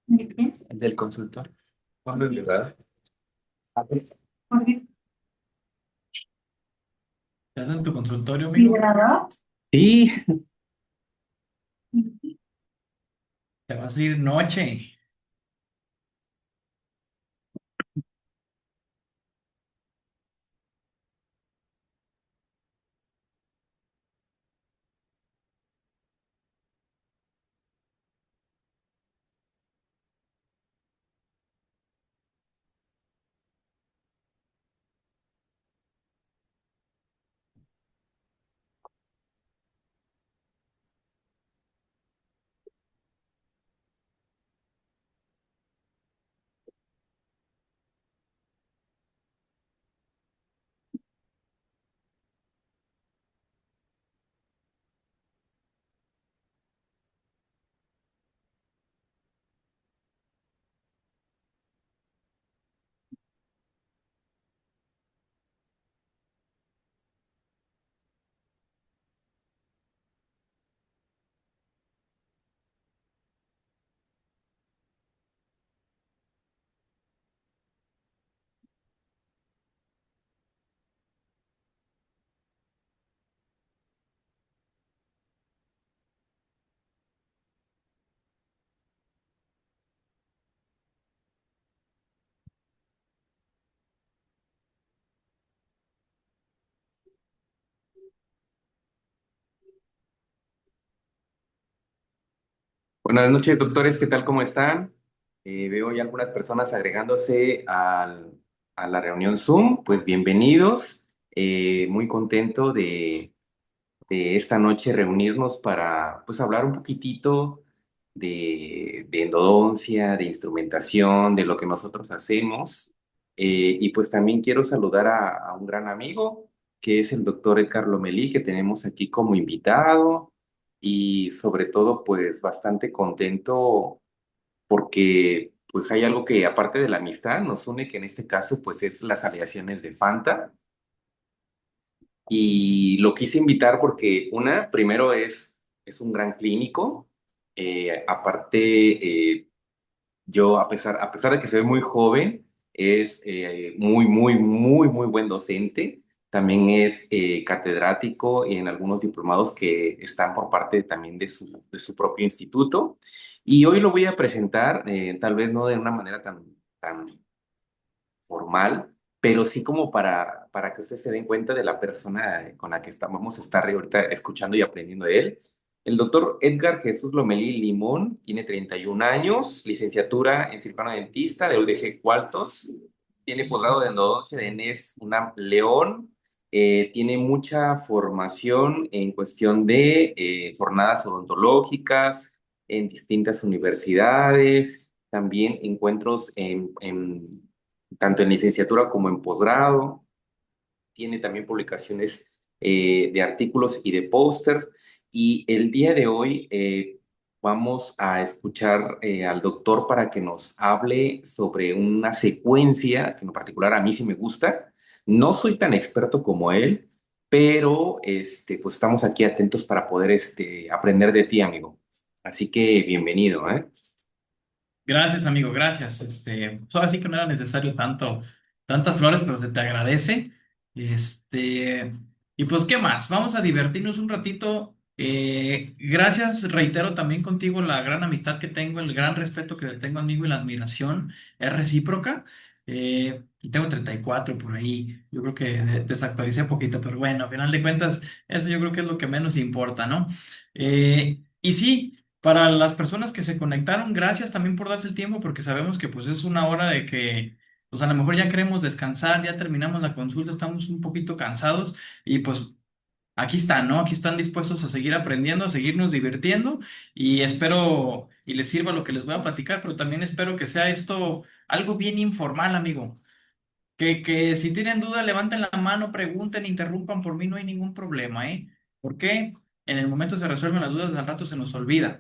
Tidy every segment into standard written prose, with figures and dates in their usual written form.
¿De qué? Del consultor. ¿Cuándo es verdad? ¿Por qué? ¿Estás en tu consultorio, amigo? ¿Vibrador? Sí, Te vas a ir noche. buenas noches, doctores, ¿qué tal? ¿Cómo están? Veo ya algunas personas agregándose a la reunión Zoom. Pues bienvenidos. Muy contento de esta noche reunirnos para pues hablar un poquitito de endodoncia, de instrumentación, de lo que nosotros hacemos. Y pues también quiero saludar a un gran amigo que es el doctor Edgar Lomelí, que tenemos aquí como invitado y sobre todo pues bastante contento porque pues hay algo que aparte de la amistad nos une, que en este caso pues es las aleaciones de Fanta. Y lo quise invitar porque primero es un gran clínico. Aparte, yo a pesar de que se ve muy joven, es muy buen docente. También es catedrático y en algunos diplomados que están por parte también de su propio instituto. Y hoy lo voy a presentar, tal vez no de una manera tan formal, pero sí como para que ustedes se den cuenta de la persona con la que vamos a estar ahorita escuchando y aprendiendo de él. El doctor Edgar Jesús Lomelí Limón tiene 31 años, licenciatura en cirujano dentista de UDG Cualtos, tiene posgrado de endodoncia de ENES UNAM León, tiene mucha formación en cuestión de jornadas odontológicas en distintas universidades, también encuentros tanto en licenciatura como en posgrado. Tiene también publicaciones de artículos y de póster. Y el día de hoy vamos a escuchar al doctor para que nos hable sobre una secuencia que en particular a mí sí me gusta. No soy tan experto como él, pero pues estamos aquí atentos para poder aprender de ti, amigo. Así que bienvenido, ¿eh? Gracias, amigo, gracias. Pues ahora sí que no era necesario tantas flores, pero se te agradece. Este, y pues, ¿qué más? Vamos a divertirnos un ratito. Gracias, reitero también contigo la gran amistad que tengo, el gran respeto que le tengo amigo y la admiración es recíproca. Y tengo 34 por ahí. Yo creo que desactualicé un poquito, pero bueno, a final de cuentas, eso yo creo que es lo que menos importa, ¿no? Y sí. Para las personas que se conectaron, gracias también por darse el tiempo, porque sabemos que pues es una hora de que, pues a lo mejor ya queremos descansar, ya terminamos la consulta, estamos un poquito cansados y pues aquí están, ¿no? Aquí están dispuestos a seguir aprendiendo, a seguirnos divirtiendo y espero y les sirva lo que les voy a platicar, pero también espero que sea esto algo bien informal, amigo. Que si tienen duda, levanten la mano, pregunten, interrumpan, por mí no hay ningún problema, ¿eh? Porque en el momento se resuelven las dudas, al rato se nos olvida.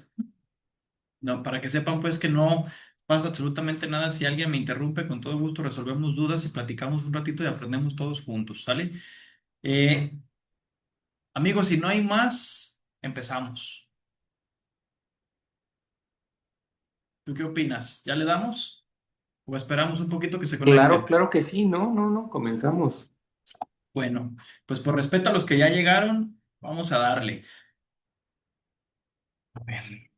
No, para que sepan pues que no pasa absolutamente nada si alguien me interrumpe, con todo gusto resolvemos dudas y platicamos un ratito y aprendemos todos juntos, ¿sale? Eh, Amigos, si no hay más, empezamos. ¿Tú qué opinas? ¿Ya le damos o esperamos un poquito que se Claro, conecten? claro que sí, no, no, no, comenzamos. Bueno, pues por respeto a los que ya llegaron, vamos a darle. A ver.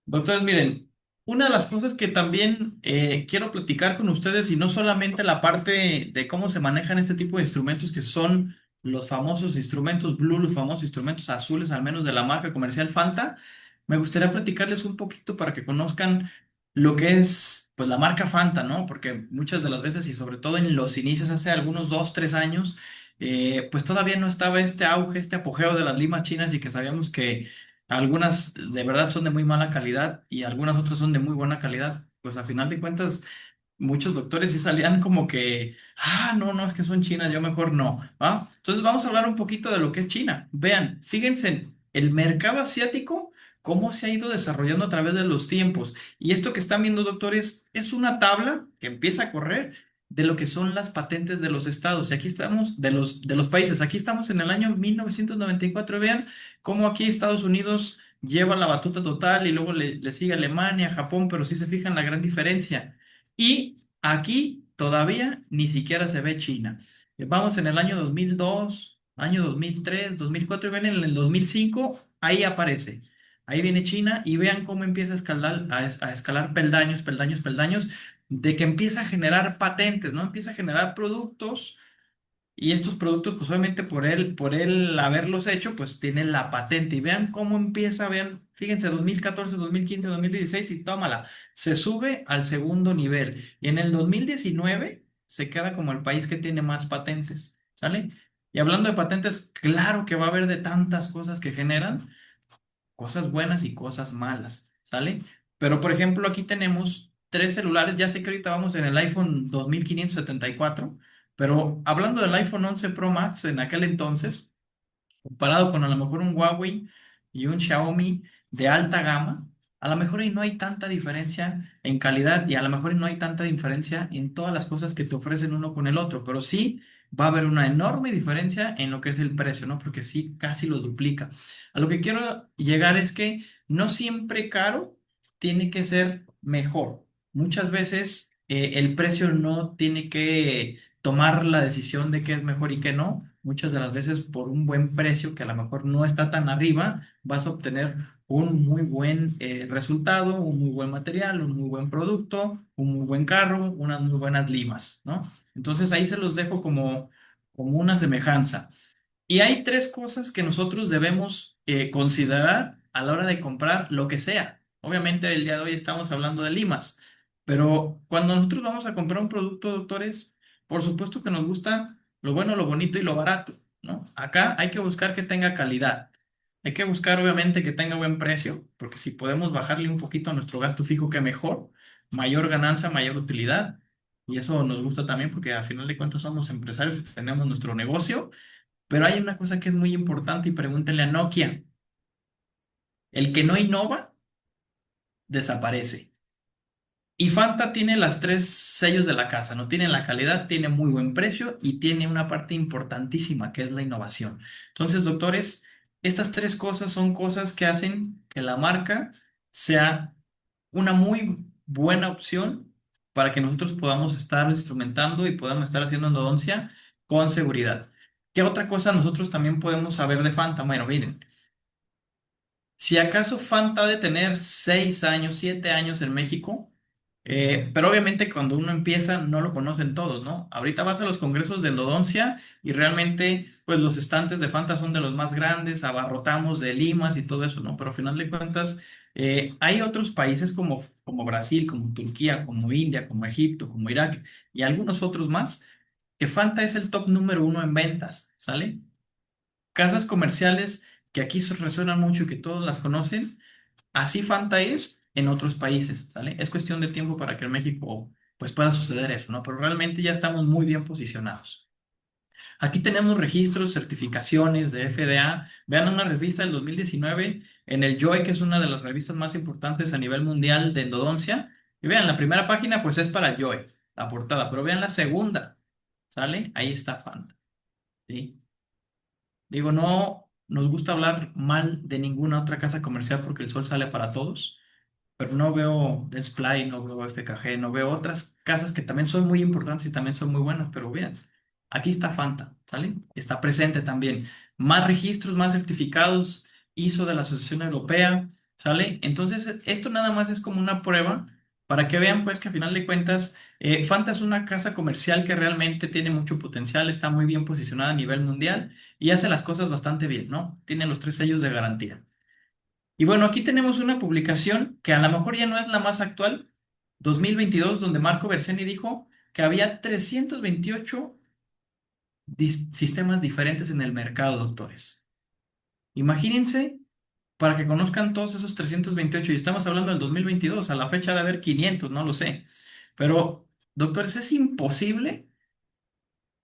Doctores, miren, una de las cosas que también quiero platicar con ustedes, y no solamente la parte de cómo se manejan este tipo de instrumentos, que son los famosos instrumentos blue, los famosos instrumentos azules, al menos de la marca comercial Fanta, me gustaría platicarles un poquito para que conozcan lo que es, pues, la marca Fanta, ¿no? Porque muchas de las veces, y sobre todo en los inicios, hace algunos 2, 3 años, pues todavía no estaba este auge, este apogeo de las limas chinas y que sabíamos que algunas de verdad son de muy mala calidad y algunas otras son de muy buena calidad. Pues a final de cuentas, muchos doctores sí salían como que, no, no, es que son chinas, yo mejor no. ¿Va? Entonces vamos a hablar un poquito de lo que es China. Vean, fíjense en el mercado asiático, cómo se ha ido desarrollando a través de los tiempos. Y esto que están viendo, doctores, es una tabla que empieza a correr de lo que son las patentes de los estados. Y aquí estamos, de los países. Aquí estamos en el año 1994. Vean cómo aquí Estados Unidos lleva la batuta total y luego le sigue Alemania, Japón, pero sí se fijan la gran diferencia. Y aquí todavía ni siquiera se ve China. Vamos en el año 2002, año 2003, 2004 y ven en el 2005, ahí aparece. Ahí viene China y vean cómo empieza a escalar, a escalar peldaños, peldaños, peldaños, de que empieza a generar patentes, ¿no? Empieza a generar productos y estos productos, pues obviamente por él haberlos hecho, pues tienen la patente. Y vean cómo empieza, vean, fíjense, 2014, 2015, 2016 y tómala, se sube al segundo nivel. Y en el 2019 se queda como el país que tiene más patentes, ¿sale? Y hablando de patentes, claro que va a haber de tantas cosas que generan, cosas buenas y cosas malas, ¿sale? Pero por ejemplo, aquí tenemos tres celulares, ya sé que ahorita vamos en el iPhone 2574, pero hablando del iPhone 11 Pro Max en aquel entonces, comparado con a lo mejor un Huawei y un Xiaomi de alta gama, a lo mejor ahí no hay tanta diferencia en calidad y a lo mejor no hay tanta diferencia en todas las cosas que te ofrecen uno con el otro, pero sí va a haber una enorme diferencia en lo que es el precio, ¿no? Porque sí, casi lo duplica. A lo que quiero llegar es que no siempre caro tiene que ser mejor. Muchas veces el precio no tiene que tomar la decisión de qué es mejor y qué no. Muchas de las veces por un buen precio que a lo mejor no está tan arriba, vas a obtener un muy buen resultado, un muy buen material, un muy buen producto, un muy buen carro, unas muy buenas limas, ¿no? Entonces ahí se los dejo como una semejanza. Y hay tres cosas que nosotros debemos considerar a la hora de comprar lo que sea. Obviamente el día de hoy estamos hablando de limas, pero cuando nosotros vamos a comprar un producto, doctores, por supuesto que nos gusta lo bueno, lo bonito y lo barato, ¿no? Acá hay que buscar que tenga calidad. Hay que buscar obviamente que tenga buen precio, porque si podemos bajarle un poquito a nuestro gasto fijo, que mejor, mayor ganancia, mayor utilidad. Y eso nos gusta también porque a final de cuentas somos empresarios y tenemos nuestro negocio, pero hay una cosa que es muy importante y pregúntenle a Nokia. El que no innova, desaparece. Y Fanta tiene las tres sellos de la casa, ¿no? Tiene la calidad, tiene muy buen precio y tiene una parte importantísima que es la innovación. Entonces, doctores, estas tres cosas son cosas que hacen que la marca sea una muy buena opción para que nosotros podamos estar instrumentando y podamos estar haciendo endodoncia con seguridad. ¿Qué otra cosa nosotros también podemos saber de Fanta? Bueno, miren, si acaso Fanta ha de tener 6 años, 7 años en México, pero obviamente cuando uno empieza no lo conocen todos, ¿no? Ahorita vas a los congresos de endodoncia y realmente pues los estantes de Fanta son de los más grandes, abarrotamos de limas y todo eso, ¿no? Pero al final de cuentas hay otros países como Brasil, como Turquía, como India, como Egipto, como Irak y algunos otros más, que Fanta es el top número uno en ventas, ¿sale? Casas comerciales que aquí resuenan mucho y que todos las conocen, así Fanta es en otros países, ¿sale? Es cuestión de tiempo para que en México pues pueda suceder eso, ¿no? Pero realmente ya estamos muy bien posicionados. Aquí tenemos registros, certificaciones de FDA. Vean una revista del 2019 en el JOY, que es una de las revistas más importantes a nivel mundial de endodoncia. Y vean, la primera página pues es para JOY, la portada, pero vean la segunda, ¿sale? Ahí está Fanta, ¿sí? Digo, no nos gusta hablar mal de ninguna otra casa comercial porque el sol sale para todos, pero no veo Splay, no veo FKG, no veo otras casas que también son muy importantes y también son muy buenas, pero bien, aquí está Fanta, ¿sale? Está presente también. Más registros, más certificados, ISO de la Asociación Europea, ¿sale? Entonces, esto nada más es como una prueba para que vean, pues, que a final de cuentas, Fanta es una casa comercial que realmente tiene mucho potencial, está muy bien posicionada a nivel mundial y hace las cosas bastante bien, ¿no? Tiene los 3 sellos de garantía. Y bueno, aquí tenemos una publicación que a lo mejor ya no es la más actual, 2022, donde Marco Berseni dijo que había 328 sistemas diferentes en el mercado, doctores. Imagínense para que conozcan todos esos 328 y estamos hablando del 2022, a la fecha de haber 500, no lo sé. Pero, doctores, es imposible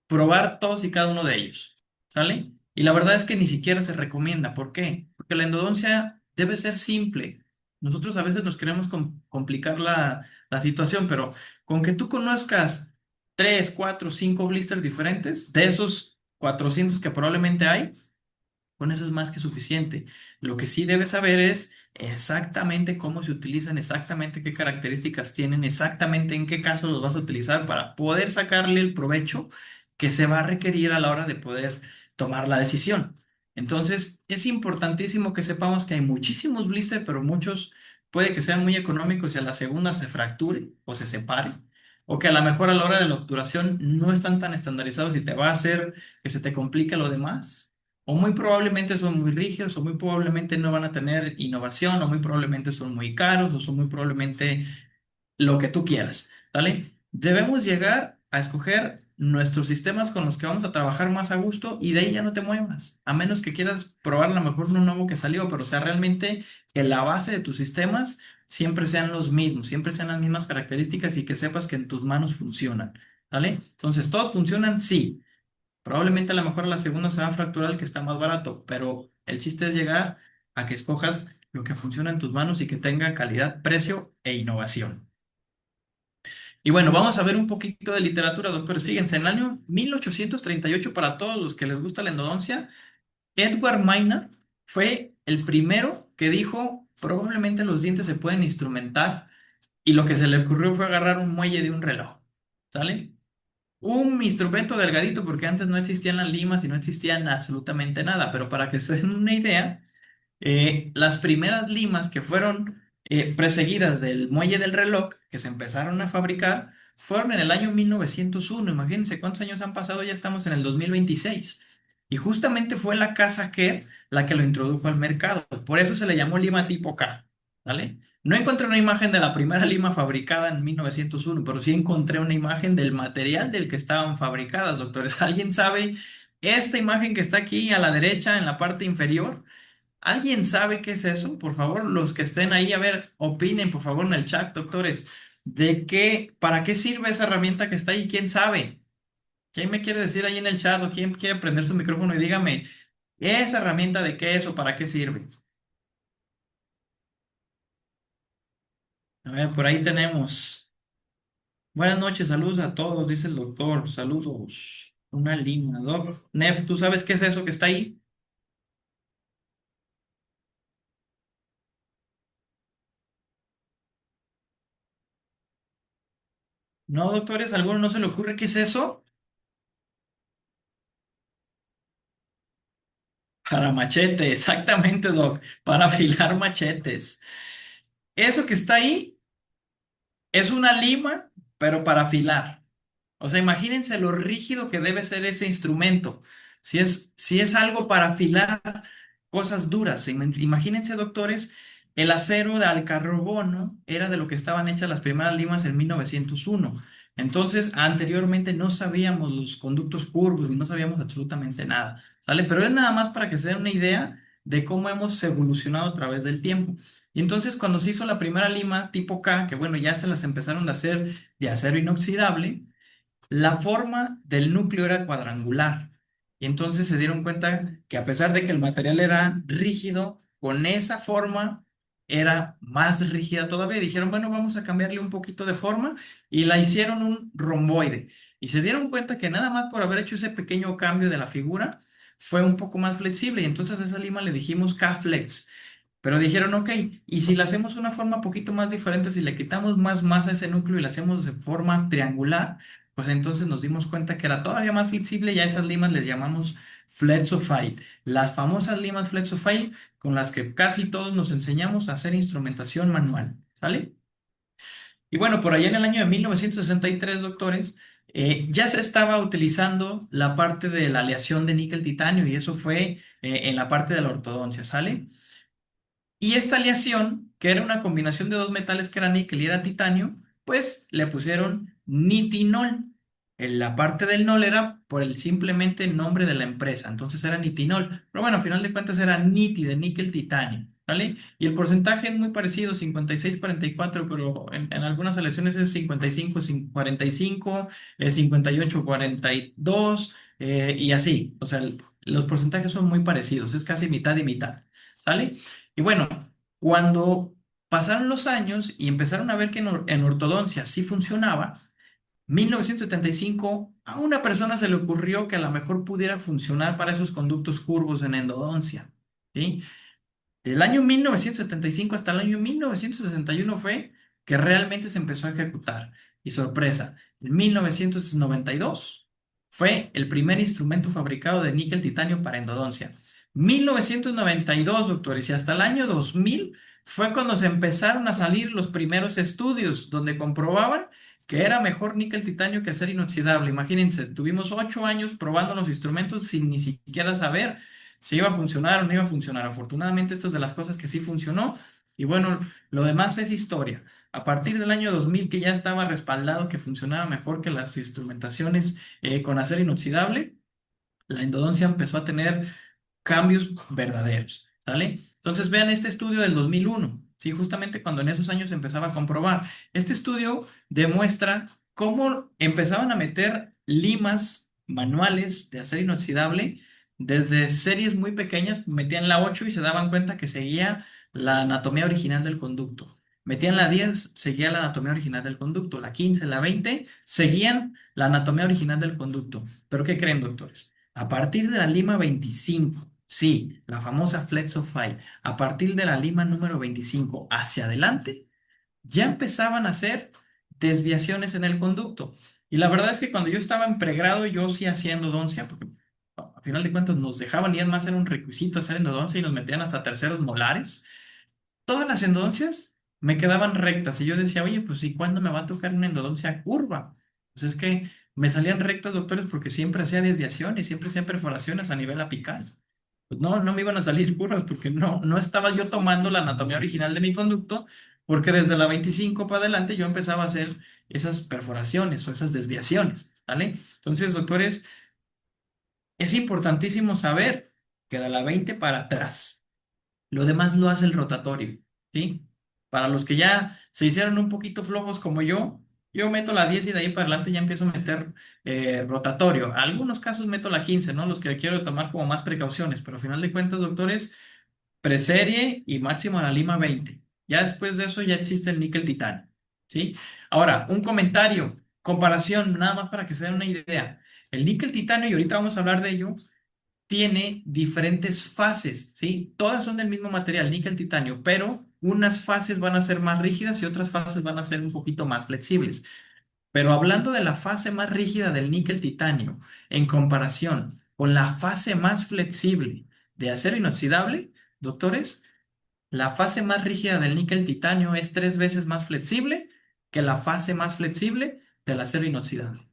probar todos y cada uno de ellos, ¿sale? Y la verdad es que ni siquiera se recomienda. ¿Por qué? Porque la endodoncia debe ser simple. Nosotros a veces nos queremos complicar la situación, pero con que tú conozcas 3, 4, 5 blisters diferentes, de esos 400 que probablemente hay, con eso es más que suficiente. Lo que sí debes saber es exactamente cómo se utilizan, exactamente qué características tienen, exactamente en qué caso los vas a utilizar para poder sacarle el provecho que se va a requerir a la hora de poder tomar la decisión. Entonces, es importantísimo que sepamos que hay muchísimos blisters, pero muchos puede que sean muy económicos y a la segunda se fracture o se separe, o que a lo mejor a la hora de la obturación no están tan estandarizados y te va a hacer que se te complique lo demás. O muy probablemente son muy rígidos, o muy probablemente no van a tener innovación, o muy probablemente son muy caros, o son muy probablemente lo que tú quieras, ¿vale? Debemos llegar a escoger nuestros sistemas con los que vamos a trabajar más a gusto y de ahí ya no te muevas, a menos que quieras probar a lo mejor uno nuevo que salió, pero o sea, realmente que la base de tus sistemas siempre sean los mismos, siempre sean las mismas características y que sepas que en tus manos funcionan, ¿vale? Entonces, ¿todos funcionan? Sí. Probablemente a lo mejor la segunda se va a fracturar el que está más barato, pero el chiste es llegar a que escojas lo que funciona en tus manos y que tenga calidad, precio e innovación. Y bueno, vamos a ver un poquito de literatura, doctores. Fíjense, en el año 1838, para todos los que les gusta la endodoncia, Edward Maynard fue el primero que dijo, probablemente los dientes se pueden instrumentar, y lo que se le ocurrió fue agarrar un muelle de un reloj, ¿sale? Un instrumento delgadito porque antes no existían las limas y no existían absolutamente nada, pero para que se den una idea, las primeras limas que fueron preseguidas del muelle del reloj, que se empezaron a fabricar, fueron en el año 1901. Imagínense cuántos años han pasado, ya estamos en el 2026. Y justamente fue la casa Kerr la que lo introdujo al mercado. Por eso se le llamó lima tipo K, ¿vale? No encontré una imagen de la primera lima fabricada en 1901, pero sí encontré una imagen del material del que estaban fabricadas, doctores. ¿Alguien sabe esta imagen que está aquí a la derecha en la parte inferior? ¿Alguien sabe qué es eso? Por favor, los que estén ahí, a ver, opinen, por favor, en el chat, doctores, para qué sirve esa herramienta que está ahí. ¿Quién sabe? ¿Quién me quiere decir ahí en el chat o quién quiere prender su micrófono y dígame, esa herramienta de qué es o para qué sirve? A ver, por ahí tenemos. Buenas noches, saludos a todos, dice el doctor. Saludos. Una lima, doc. Nef, ¿tú sabes qué es eso que está ahí? No, doctores, ¿a alguno no se le ocurre qué es eso? Para machete, exactamente, doc. Para afilar machetes. Eso que está ahí es una lima, pero para afilar. O sea, imagínense lo rígido que debe ser ese instrumento. Si es algo para afilar cosas duras. Imagínense, doctores, el acero de alcarbono era de lo que estaban hechas las primeras limas en 1901. Entonces, anteriormente no sabíamos los conductos curvos y no sabíamos absolutamente nada, ¿sale? Pero es nada más para que se den una idea de cómo hemos evolucionado a través del tiempo. Y entonces, cuando se hizo la primera lima tipo K, que bueno, ya se las empezaron a hacer de acero inoxidable, la forma del núcleo era cuadrangular. Y entonces se dieron cuenta que a pesar de que el material era rígido, con esa forma era más rígida todavía. Dijeron, bueno, vamos a cambiarle un poquito de forma y la hicieron un romboide. Y se dieron cuenta que nada más por haber hecho ese pequeño cambio de la figura, fue un poco más flexible. Y entonces a esa lima le dijimos K-Flex. Pero dijeron, ok, y si le hacemos una forma un poquito más diferente, si le quitamos más masa a ese núcleo y la hacemos de forma triangular, pues entonces nos dimos cuenta que era todavía más flexible y a esas limas les llamamos Flexofile. Las famosas limas Flexofile con las que casi todos nos enseñamos a hacer instrumentación manual, ¿sale? Y bueno, por allá en el año de 1963, doctores, ya se estaba utilizando la parte de la aleación de níquel-titanio y eso fue en la parte de la ortodoncia, ¿sale? Y esta aleación, que era una combinación de dos metales que era níquel y era titanio, pues le pusieron nitinol. En la parte del nol era por el simplemente nombre de la empresa, entonces era nitinol. Pero bueno, al final de cuentas era niti de níquel titanio, ¿vale? Y el porcentaje es muy parecido, 56-44, pero en algunas aleaciones es 55-45, 58-42, y así. O sea, los porcentajes son muy parecidos, es casi mitad y mitad, ¿sale? Y bueno, cuando pasaron los años y empezaron a ver que en ortodoncia sí funcionaba, 1975 a una persona se le ocurrió que a lo mejor pudiera funcionar para esos conductos curvos en endodoncia, ¿sí? Del año 1975 hasta el año 1961 fue que realmente se empezó a ejecutar. Y sorpresa, en 1992 fue el primer instrumento fabricado de níquel titanio para endodoncia. 1992, doctores, y hasta el año 2000 fue cuando se empezaron a salir los primeros estudios donde comprobaban que era mejor níquel titanio que acero inoxidable. Imagínense, tuvimos 8 años probando los instrumentos sin ni siquiera saber si iba a funcionar o no iba a funcionar. Afortunadamente, esto es de las cosas que sí funcionó. Y bueno, lo demás es historia. A partir del año 2000, que ya estaba respaldado que funcionaba mejor que las instrumentaciones con acero inoxidable, la endodoncia empezó a tener cambios verdaderos, ¿sale? Entonces vean este estudio del 2001, ¿sí? Justamente cuando en esos años se empezaba a comprobar. Este estudio demuestra cómo empezaban a meter limas manuales de acero inoxidable desde series muy pequeñas, metían la 8 y se daban cuenta que seguía la anatomía original del conducto. Metían la 10, seguía la anatomía original del conducto. La 15, la 20, seguían la anatomía original del conducto. ¿Pero qué creen, doctores? A partir de la lima 25, sí, la famosa Flexofile, a partir de la lima número 25 hacia adelante, ya empezaban a hacer desviaciones en el conducto. Y la verdad es que cuando yo estaba en pregrado, yo sí hacía endodoncia, porque a final de cuentas nos dejaban y además era un requisito hacer endodoncia y nos metían hasta terceros molares. Todas las endodoncias me quedaban rectas y yo decía, oye, pues ¿y cuándo me va a tocar una endodoncia curva? Pues es que me salían rectas, doctores, porque siempre hacía desviaciones, siempre hacía perforaciones a nivel apical. Pues no, no me iban a salir curvas porque no estaba yo tomando la anatomía original de mi conducto, porque desde la 25 para adelante yo empezaba a hacer esas perforaciones o esas desviaciones, ¿vale? Entonces, doctores, es importantísimo saber que de la 20 para atrás, lo demás lo hace el rotatorio, ¿sí? Para los que ya se hicieron un poquito flojos como yo meto la 10 y de ahí para adelante ya empiezo a meter rotatorio. Algunos casos meto la 15, ¿no? Los que quiero tomar como más precauciones, pero al final de cuentas, doctores, preserie y máximo a la lima 20. Ya después de eso ya existe el níquel titanio, ¿sí? Ahora, un comentario, comparación, nada más para que se den una idea. El níquel titanio, y ahorita vamos a hablar de ello, tiene diferentes fases, ¿sí? Todas son del mismo material, níquel titanio, pero unas fases van a ser más rígidas y otras fases van a ser un poquito más flexibles. Pero hablando de la fase más rígida del níquel titanio en comparación con la fase más flexible de acero inoxidable, doctores, la fase más rígida del níquel titanio es 3 veces más flexible que la fase más flexible del acero inoxidable.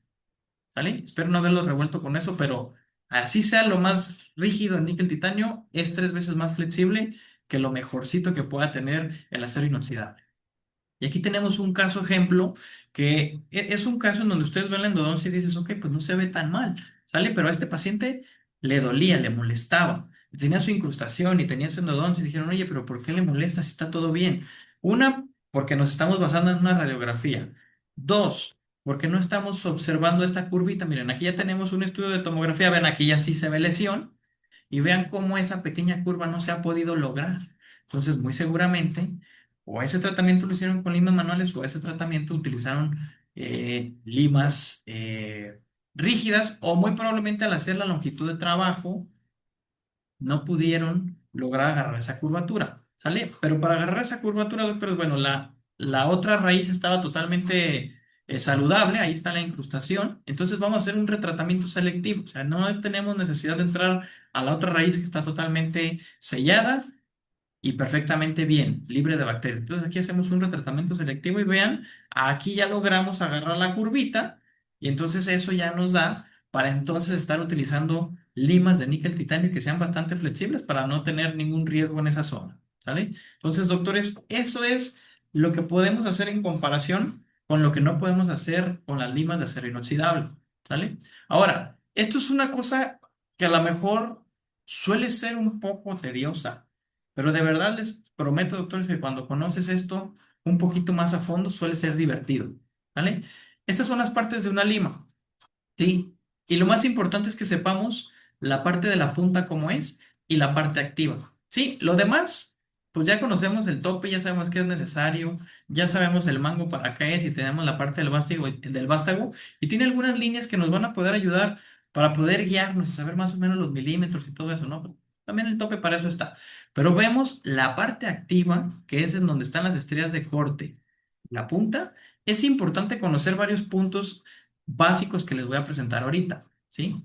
¿Sale? Espero no haberlos revuelto con eso, pero así sea lo más rígido en níquel titanio, es 3 veces más flexible que lo mejorcito que pueda tener el acero inoxidable. Y aquí tenemos un caso ejemplo que es un caso en donde ustedes ven la endodoncia y dices, ok, pues no se ve tan mal, ¿sale? Pero a este paciente le dolía, le molestaba, tenía su incrustación y tenía su endodoncia y dijeron, oye, pero ¿por qué le molesta si está todo bien? Una, porque nos estamos basando en una radiografía. Dos, porque no estamos observando esta curvita. Miren, aquí ya tenemos un estudio de tomografía, ven, aquí ya sí se ve lesión y vean cómo esa pequeña curva no se ha podido lograr. Entonces, muy seguramente, o ese tratamiento lo hicieron con limas manuales o ese tratamiento utilizaron limas rígidas o muy probablemente al hacer la longitud de trabajo no pudieron lograr agarrar esa curvatura. ¿sale? Pero para agarrar esa curvatura, doctores, bueno, la otra raíz estaba totalmente saludable, ahí está la incrustación, entonces vamos a hacer un retratamiento selectivo, o sea, no tenemos necesidad de entrar a la otra raíz que está totalmente sellada y perfectamente bien, libre de bacterias. Entonces aquí hacemos un retratamiento selectivo y vean, aquí ya logramos agarrar la curvita y entonces eso ya nos da para entonces estar utilizando limas de níquel titanio que sean bastante flexibles para no tener ningún riesgo en esa zona, ¿sale? Entonces, doctores, eso es lo que podemos hacer en comparación con lo que no podemos hacer con las limas de acero inoxidable, ¿sale? Ahora, esto es una cosa que a lo mejor suele ser un poco tediosa, pero de verdad les prometo, doctores, que cuando conoces esto un poquito más a fondo suele ser divertido, ¿vale? Estas son las partes de una lima, ¿sí? Y lo más importante es que sepamos la parte de la punta como es y la parte activa, ¿sí? Lo demás, pues ya conocemos el tope, ya sabemos qué es necesario, ya sabemos el mango para qué es y tenemos la parte del vástago y tiene algunas líneas que nos van a poder ayudar para poder guiarnos y saber más o menos los milímetros y todo eso, ¿no? También el tope para eso está. Pero vemos la parte activa, que es en donde están las estrellas de corte. La punta, es importante conocer varios puntos básicos que les voy a presentar ahorita, ¿sí?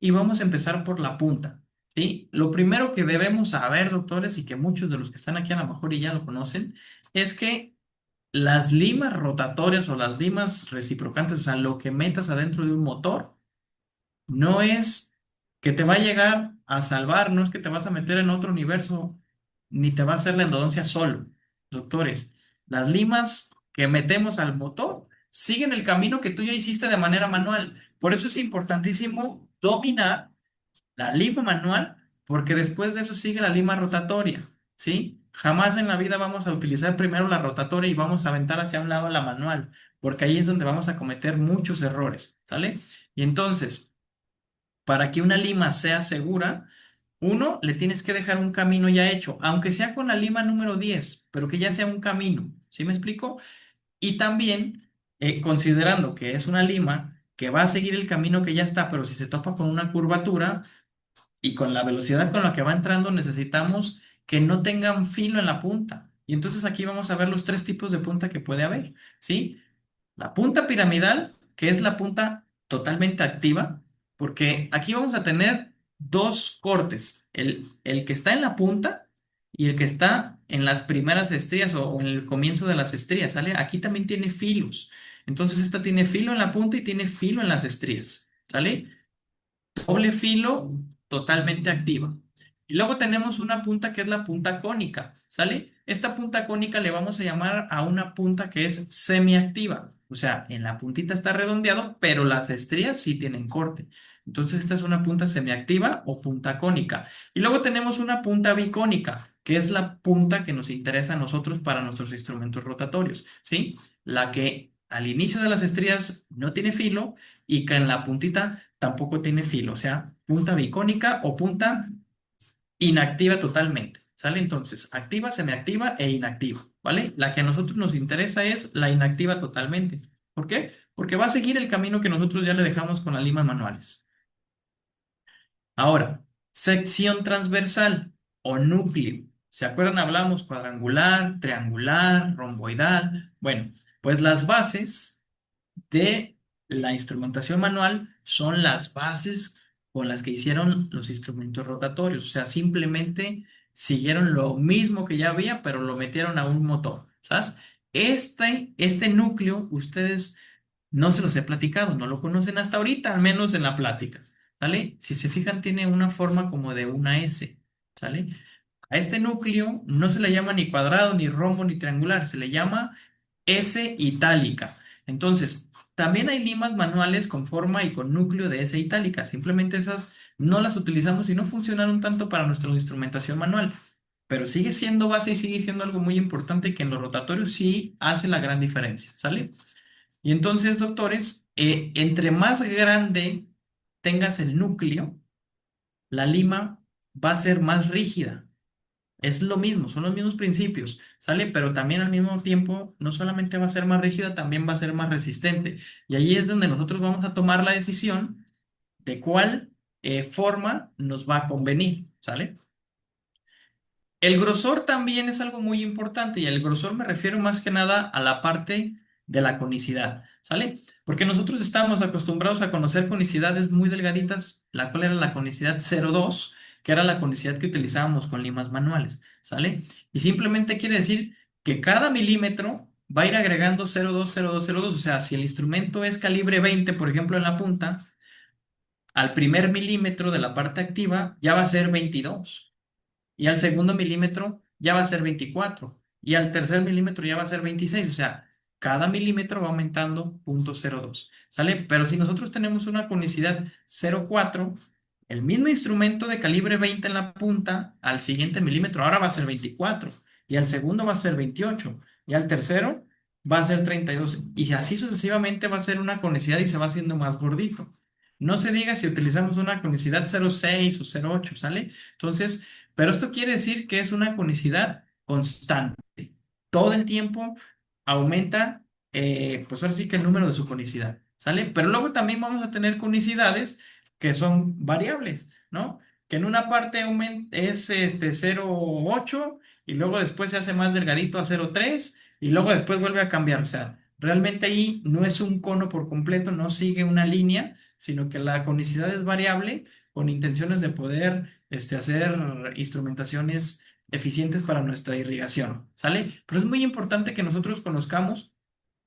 Y vamos a empezar por la punta, ¿sí? Lo primero que debemos saber, doctores, y que muchos de los que están aquí a lo mejor y ya lo conocen, es que las limas rotatorias o las limas reciprocantes, o sea, lo que metas adentro de un motor, no es que te va a llegar a salvar, no es que te vas a meter en otro universo, ni te va a hacer la endodoncia solo. Doctores, las limas que metemos al motor siguen el camino que tú ya hiciste de manera manual. Por eso es importantísimo dominar la lima manual, porque después de eso sigue la lima rotatoria, ¿sí? Jamás en la vida vamos a utilizar primero la rotatoria y vamos a aventar hacia un lado la manual, porque ahí es donde vamos a cometer muchos errores, ¿sale? Y entonces, para que una lima sea segura, uno, le tienes que dejar un camino ya hecho, aunque sea con la lima número 10, pero que ya sea un camino. ¿Sí me explico? Y también, considerando que es una lima que va a seguir el camino que ya está, pero si se topa con una curvatura y con la velocidad con la que va entrando, necesitamos que no tengan filo en la punta. Y entonces aquí vamos a ver los tres tipos de punta que puede haber, ¿sí? La punta piramidal, que es la punta totalmente activa, porque aquí vamos a tener dos cortes, el que está en la punta y el que está en las primeras estrías o en el comienzo de las estrías, ¿sale? Aquí también tiene filos. Entonces esta tiene filo en la punta y tiene filo en las estrías, ¿sale? Doble filo totalmente activa. Y luego tenemos una punta que es la punta cónica, ¿sale? Esta punta cónica le vamos a llamar a una punta que es semiactiva. O sea, en la puntita está redondeado, pero las estrías sí tienen corte. Entonces, esta es una punta semiactiva o punta cónica. Y luego tenemos una punta bicónica, que es la punta que nos interesa a nosotros para nuestros instrumentos rotatorios, ¿sí? La que al inicio de las estrías no tiene filo y que en la puntita tampoco tiene filo, o sea, punta bicónica o punta inactiva totalmente, ¿sale? Entonces, activa, semiactiva e inactiva, ¿vale? La que a nosotros nos interesa es la inactiva totalmente. ¿Por qué? Porque va a seguir el camino que nosotros ya le dejamos con las limas manuales. Ahora, sección transversal o núcleo. ¿Se acuerdan? Hablamos cuadrangular, triangular, romboidal. Bueno, pues las bases de la instrumentación manual son las bases con las que hicieron los instrumentos rotatorios. O sea, simplemente siguieron lo mismo que ya había, pero lo metieron a un motor. ¿Sabes? Este núcleo, ustedes no se los he platicado, no lo conocen hasta ahorita, al menos en la plática. ¿Sale? Si se fijan, tiene una forma como de una S. ¿Sale? A este núcleo no se le llama ni cuadrado, ni rombo, ni triangular, se le llama S itálica. Entonces, también hay limas manuales con forma y con núcleo de S itálica. Simplemente esas no las utilizamos y no funcionan tanto para nuestra instrumentación manual. Pero sigue siendo base y sigue siendo algo muy importante que en los rotatorios sí hace la gran diferencia. ¿Sale? Y entonces, doctores, entre más grande tengas el núcleo, la lima va a ser más rígida. Es lo mismo, son los mismos principios, ¿sale? Pero también al mismo tiempo no solamente va a ser más rígida, también va a ser más resistente. Y ahí es donde nosotros vamos a tomar la decisión de cuál forma nos va a convenir, ¿sale? El grosor también es algo muy importante y el grosor me refiero más que nada a la parte de la conicidad, ¿sale? Porque nosotros estamos acostumbrados a conocer conicidades muy delgaditas, la cual era la conicidad 0,2, que era la conicidad que utilizábamos con limas manuales, ¿sale? Y simplemente quiere decir que cada milímetro va a ir agregando 0,2, 0,2, 0,2, o sea, si el instrumento es calibre 20, por ejemplo, en la punta, al primer milímetro de la parte activa ya va a ser 22 y al segundo milímetro ya va a ser 24 y al tercer milímetro ya va a ser 26, o sea, cada milímetro va aumentando 0,02, ¿sale? Pero si nosotros tenemos una conicidad 0,4, el mismo instrumento de calibre 20 en la punta, al siguiente milímetro ahora va a ser 24 y al segundo va a ser 28 y al tercero va a ser 32 y así sucesivamente va a ser una conicidad y se va haciendo más gordito. No se diga si utilizamos una conicidad 0,6 o 0,8, ¿sale? Entonces, pero esto quiere decir que es una conicidad constante. Todo el tiempo aumenta, pues ahora sí que el número de su conicidad, ¿sale? Pero luego también vamos a tener conicidades que son variables, ¿no? Que en una parte es 0,8 y luego después se hace más delgadito a 0,3 y luego después vuelve a cambiar. O sea, realmente ahí no es un cono por completo, no sigue una línea, sino que la conicidad es variable con intenciones de poder hacer instrumentaciones eficientes para nuestra irrigación, ¿sale? Pero es muy importante que nosotros conozcamos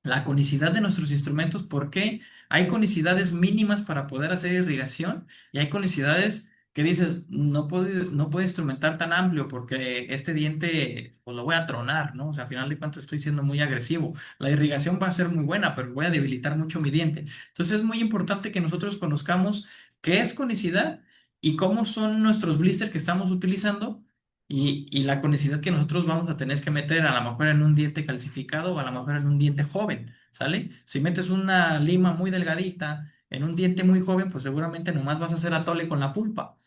la conicidad de nuestros instrumentos porque hay conicidades mínimas para poder hacer irrigación y hay conicidades que dices, no puedo instrumentar tan amplio porque este diente pues, lo voy a tronar, ¿no? O sea, al final de cuentas estoy siendo muy agresivo. La irrigación va a ser muy buena, pero voy a debilitar mucho mi diente. Entonces es muy importante que nosotros conozcamos qué es conicidad y cómo son nuestros blisters que estamos utilizando y la conicidad que nosotros vamos a tener que meter a lo mejor en un diente calcificado o a lo mejor en un diente joven, ¿sale? Si metes una lima muy delgadita en un diente muy joven, pues seguramente nomás vas a hacer atole con la pulpa.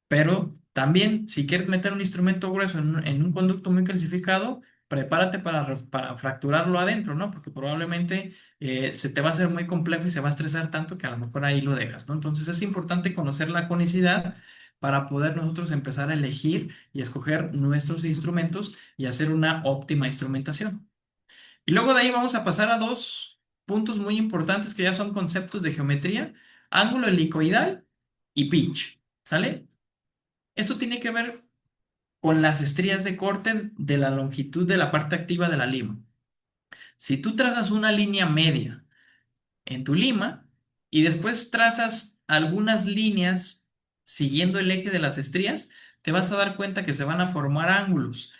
Pero también, si quieres meter un instrumento grueso en un conducto muy calcificado, prepárate para fracturarlo adentro, ¿no? Porque probablemente se te va a hacer muy complejo y se va a estresar tanto que a lo mejor ahí lo dejas, ¿no? Entonces es importante conocer la conicidad para poder nosotros empezar a elegir y escoger nuestros instrumentos y hacer una óptima instrumentación. Y luego de ahí vamos a pasar a dos puntos muy importantes que ya son conceptos de geometría: ángulo helicoidal y pitch, ¿sale? Esto tiene que ver con las estrías de corte de la longitud de la parte activa de la lima. Si tú trazas una línea media en tu lima y después trazas algunas líneas siguiendo el eje de las estrías, te vas a dar cuenta que se van a formar ángulos.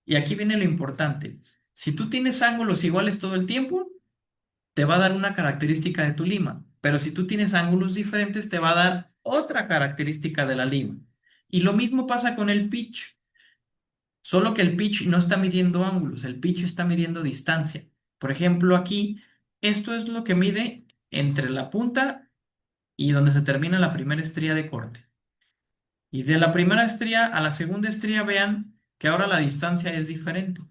Y aquí viene lo importante. Si tú tienes ángulos iguales todo el tiempo, te va a dar una característica de tu lima, pero si tú tienes ángulos diferentes, te va a dar otra característica de la lima. Y lo mismo pasa con el pitch. Solo que el pitch no está midiendo ángulos, el pitch está midiendo distancia. Por ejemplo, aquí, esto es lo que mide entre la punta y donde se termina la primera estría de corte. Y de la primera estría a la segunda estría, vean que ahora la distancia es diferente.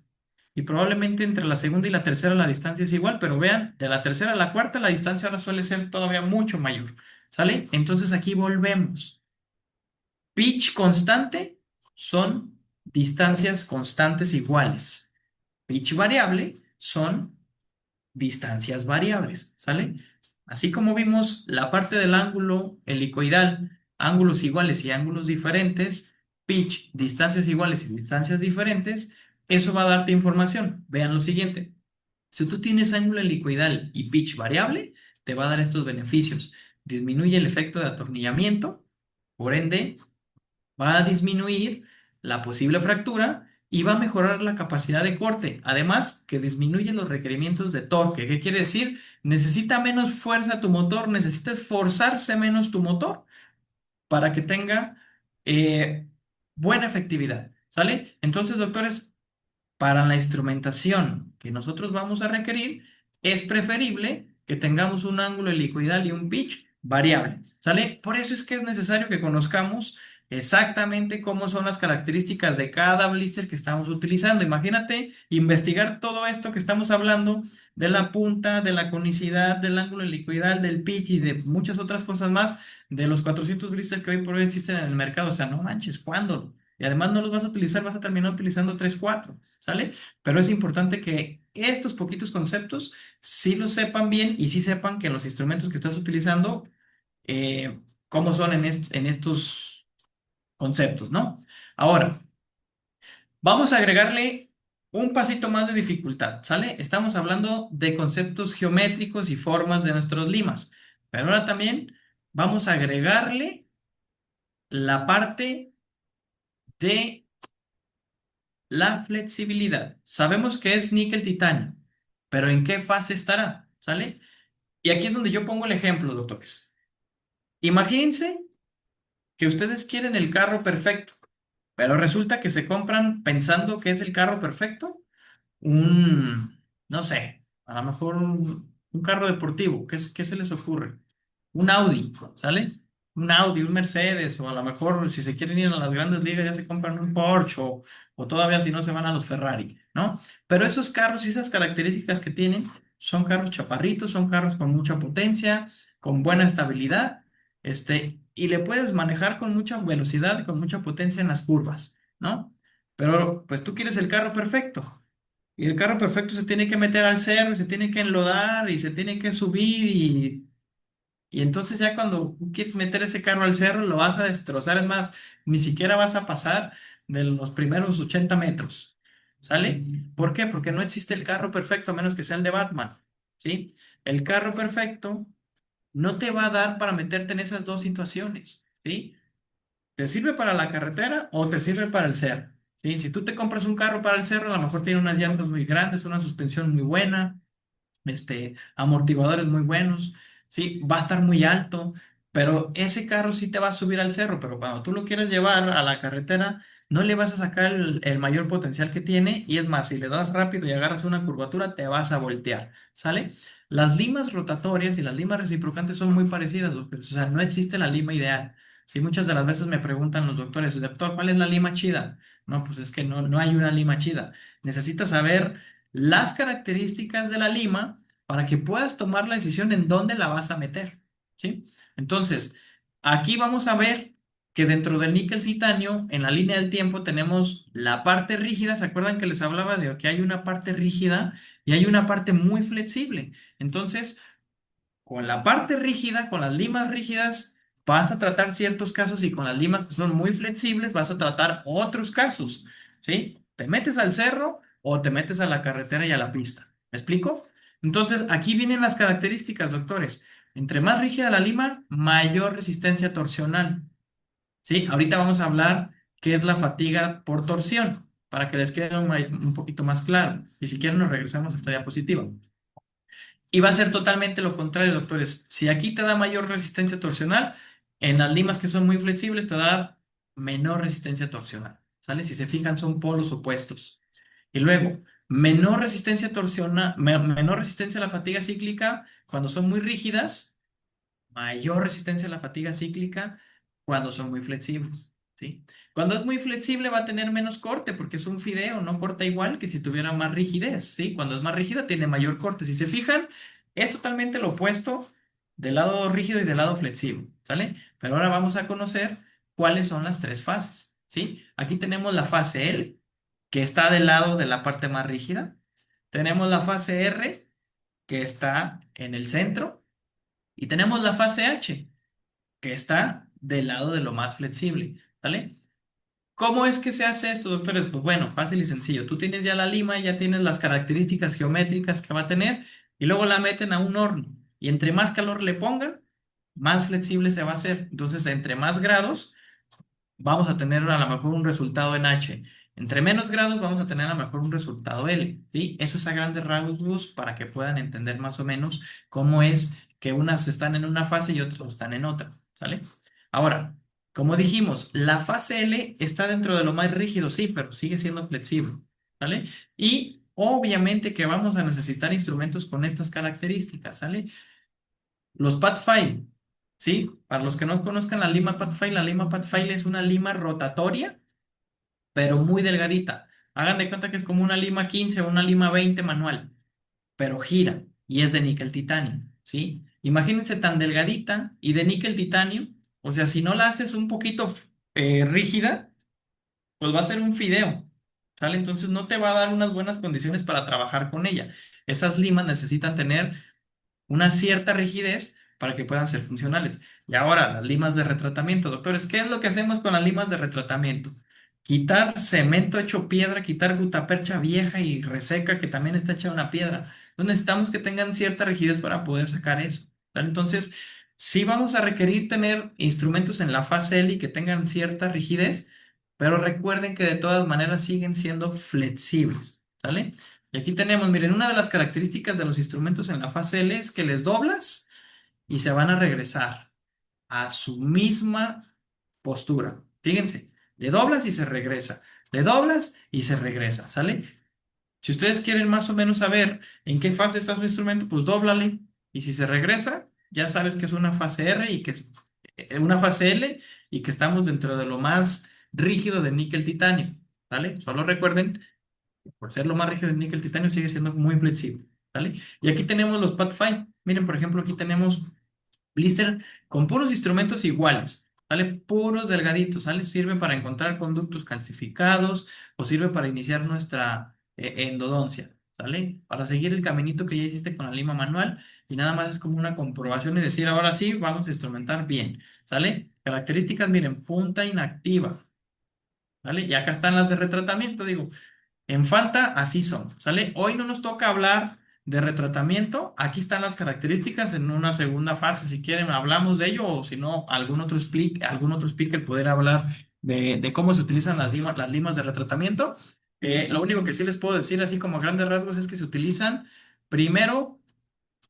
Y probablemente entre la segunda y la tercera la distancia es igual, pero vean, de la tercera a la cuarta la distancia ahora suele ser todavía mucho mayor. ¿Sale? Entonces aquí volvemos. Pitch constante son distancias constantes iguales. Pitch variable son distancias variables, ¿sale? Así como vimos la parte del ángulo helicoidal, ángulos iguales y ángulos diferentes, pitch, distancias iguales y distancias diferentes, eso va a darte información. Vean lo siguiente. Si tú tienes ángulo helicoidal y pitch variable, te va a dar estos beneficios. Disminuye el efecto de atornillamiento, por ende, va a disminuir la posible fractura y va a mejorar la capacidad de corte. Además, que disminuye los requerimientos de torque. ¿Qué quiere decir? Necesita menos fuerza tu motor, necesita esforzarse menos tu motor para que tenga eh, buena efectividad. ¿Sale? Entonces, doctores, para la instrumentación que nosotros vamos a requerir, es preferible que tengamos un ángulo helicoidal y un pitch variable, ¿sale? Por eso es que es necesario que conozcamos exactamente cómo son las características de cada blister que estamos utilizando. Imagínate investigar todo esto que estamos hablando de la punta, de la conicidad, del ángulo helicoidal, del pitch y de muchas otras cosas más, de los 400 blisters que hoy por hoy existen en el mercado. O sea, no manches, ¿cuándo? y además no los vas a utilizar, vas a terminar utilizando 3 4, ¿sale? Pero es importante que estos poquitos conceptos sí los sepan bien y sí sepan que los instrumentos que estás utilizando, eh, cómo son en estos conceptos, ¿no? Ahora, vamos a agregarle un pasito más de dificultad, ¿sale? Estamos hablando de conceptos geométricos y formas de nuestros limas, pero ahora también vamos a agregarle la parte de la flexibilidad. Sabemos que es níquel titanio, pero ¿en qué fase estará? ¿Sale? Y aquí es donde yo pongo el ejemplo, doctores. Imagínense que ustedes quieren el carro perfecto, pero resulta que se compran pensando que es el carro perfecto no sé, a lo mejor un carro deportivo, ¿qué se les ocurre? Un Audi, ¿sale? Un Audi, un Mercedes, o a lo mejor si se quieren ir a las grandes ligas ya se compran un Porsche, o todavía si no se van a los Ferrari, ¿no? Pero esos carros y esas características que tienen son carros chaparritos, son carros con mucha potencia, con buena estabilidad, y le puedes manejar con mucha velocidad y con mucha potencia en las curvas, ¿no? Pero pues tú quieres el carro perfecto. Y el carro perfecto se tiene que meter al cerro, y se tiene que enlodar y se tiene que subir y entonces ya cuando quieres meter ese carro al cerro lo vas a destrozar. Es más, ni siquiera vas a pasar de los primeros 80 metros. ¿Sale? ¿Por qué? Porque no existe el carro perfecto a menos que sea el de Batman. ¿Sí? El carro perfecto no te va a dar para meterte en esas dos situaciones. ¿Sí? ¿Te sirve para la carretera o te sirve para el cerro? ¿Sí? Si tú te compras un carro para el cerro, a lo mejor tiene unas llantas muy grandes, una suspensión muy buena, amortiguadores muy buenos, ¿sí? Va a estar muy alto, pero ese carro sí te va a subir al cerro, pero cuando tú lo quieres llevar a la carretera, no le vas a sacar el mayor potencial que tiene y es más, si le das rápido y agarras una curvatura, te vas a voltear, ¿sale? Las limas rotatorias y las limas reciprocantes son muy parecidas, doctores, o sea, no existe la lima ideal. Sí, muchas de las veces me preguntan los doctores, doctor, ¿cuál es la lima chida? No, pues es que no hay una lima chida. Necesitas saber las características de la lima para que puedas tomar la decisión en dónde la vas a meter, ¿sí? Entonces, aquí vamos a ver que dentro del níquel titanio, en la línea del tiempo, tenemos la parte rígida. ¿Se acuerdan que les hablaba de que hay una parte rígida y hay una parte muy flexible? Entonces, con la parte rígida, con las limas rígidas, vas a tratar ciertos casos y con las limas que son muy flexibles vas a tratar otros casos, ¿sí? Te metes al cerro o te metes a la carretera y a la pista. ¿Me explico? Entonces, aquí vienen las características, doctores. Entre más rígida la lima, mayor resistencia torsional, ¿sí? Ahorita vamos a hablar qué es la fatiga por torsión, para que les quede un poquito más claro. Y si quieren, nos regresamos a esta diapositiva. Y va a ser totalmente lo contrario, doctores. Si aquí te da mayor resistencia torsional, en las limas que son muy flexibles te da menor resistencia torsional. ¿Sale? Si se fijan, son polos opuestos. Y luego, menor resistencia torsional, menor resistencia a la fatiga cíclica cuando son muy rígidas, mayor resistencia a la fatiga cíclica cuando son muy flexibles, ¿sí? Cuando es muy flexible va a tener menos corte porque es un fideo, no corta igual que si tuviera más rigidez, ¿sí? Cuando es más rígida tiene mayor corte. Si se fijan, es totalmente lo opuesto del lado rígido y del lado flexible, ¿sale? Pero ahora vamos a conocer cuáles son las tres fases, ¿sí? Aquí tenemos la fase L, que está del lado de la parte más rígida. Tenemos la fase R, que está en el centro. Y tenemos la fase H, que está del lado de lo más flexible, ¿vale? ¿Cómo es que se hace esto, doctores? Pues bueno, fácil y sencillo. Tú tienes ya la lima, ya tienes las características geométricas que va a tener y luego la meten a un horno. Y entre más calor le pongan, más flexible se va a hacer. Entonces, entre más grados, vamos a tener a lo mejor un resultado en H. Entre menos grados vamos a tener a lo mejor un resultado L, ¿sí? Eso es a grandes rasgos para que puedan entender más o menos cómo es que unas están en una fase y otras están en otra, ¿sale? Ahora, como dijimos, la fase L está dentro de lo más rígido, sí, pero sigue siendo flexible, ¿sale? Y obviamente que vamos a necesitar instrumentos con estas características, ¿sale? Los pad file, ¿sí? Para los que no conozcan la lima pad file es una lima rotatoria, pero muy delgadita. Hagan de cuenta que es como una lima 15 o una lima 20 manual, pero gira y es de níquel titanio, ¿sí? Imagínense tan delgadita y de níquel titanio, o sea, si no la haces un poquito rígida, pues va a ser un fideo, ¿sale? Entonces no te va a dar unas buenas condiciones para trabajar con ella. Esas limas necesitan tener una cierta rigidez para que puedan ser funcionales. Y ahora, las limas de retratamiento, doctores, ¿qué es lo que hacemos con las limas de retratamiento? Quitar cemento hecho piedra, quitar gutapercha vieja y reseca que también está hecha una piedra. Entonces necesitamos que tengan cierta rigidez para poder sacar eso, ¿vale? Entonces, sí vamos a requerir tener instrumentos en la fase L y que tengan cierta rigidez, pero recuerden que de todas maneras siguen siendo flexibles, ¿sale? Y aquí tenemos, miren, una de las características de los instrumentos en la fase L es que les doblas y se van a regresar a su misma postura. Fíjense, le doblas y se regresa, le doblas y se regresa, ¿sale? Si ustedes quieren más o menos saber en qué fase está su instrumento, pues dóblale y si se regresa, ya sabes que es una fase R y que es una fase L y que estamos dentro de lo más rígido de níquel titanio, ¿vale? Solo recuerden por ser lo más rígido del níquel titanio, sigue siendo muy flexible, ¿vale? Y aquí tenemos los Pathfind. Miren, por ejemplo, aquí tenemos blister con puros instrumentos iguales, ¿vale? Puros delgaditos, ¿sale? Sirve para encontrar conductos calcificados o sirve para iniciar nuestra endodoncia, ¿sale? Para seguir el caminito que ya hiciste con la lima manual y nada más es como una comprobación y decir, ahora sí, vamos a instrumentar bien, ¿sale? Características, miren, punta inactiva, ¿vale? Y acá están las de retratamiento, digo. En Fanta, así son, ¿sale? Hoy no nos toca hablar de retratamiento. Aquí están las características en una segunda fase. Si quieren, hablamos de ello o si no, algún otro speaker poder hablar de cómo se utilizan las limas de retratamiento. Lo único que sí les puedo decir, así como a grandes rasgos, es que se utilizan primero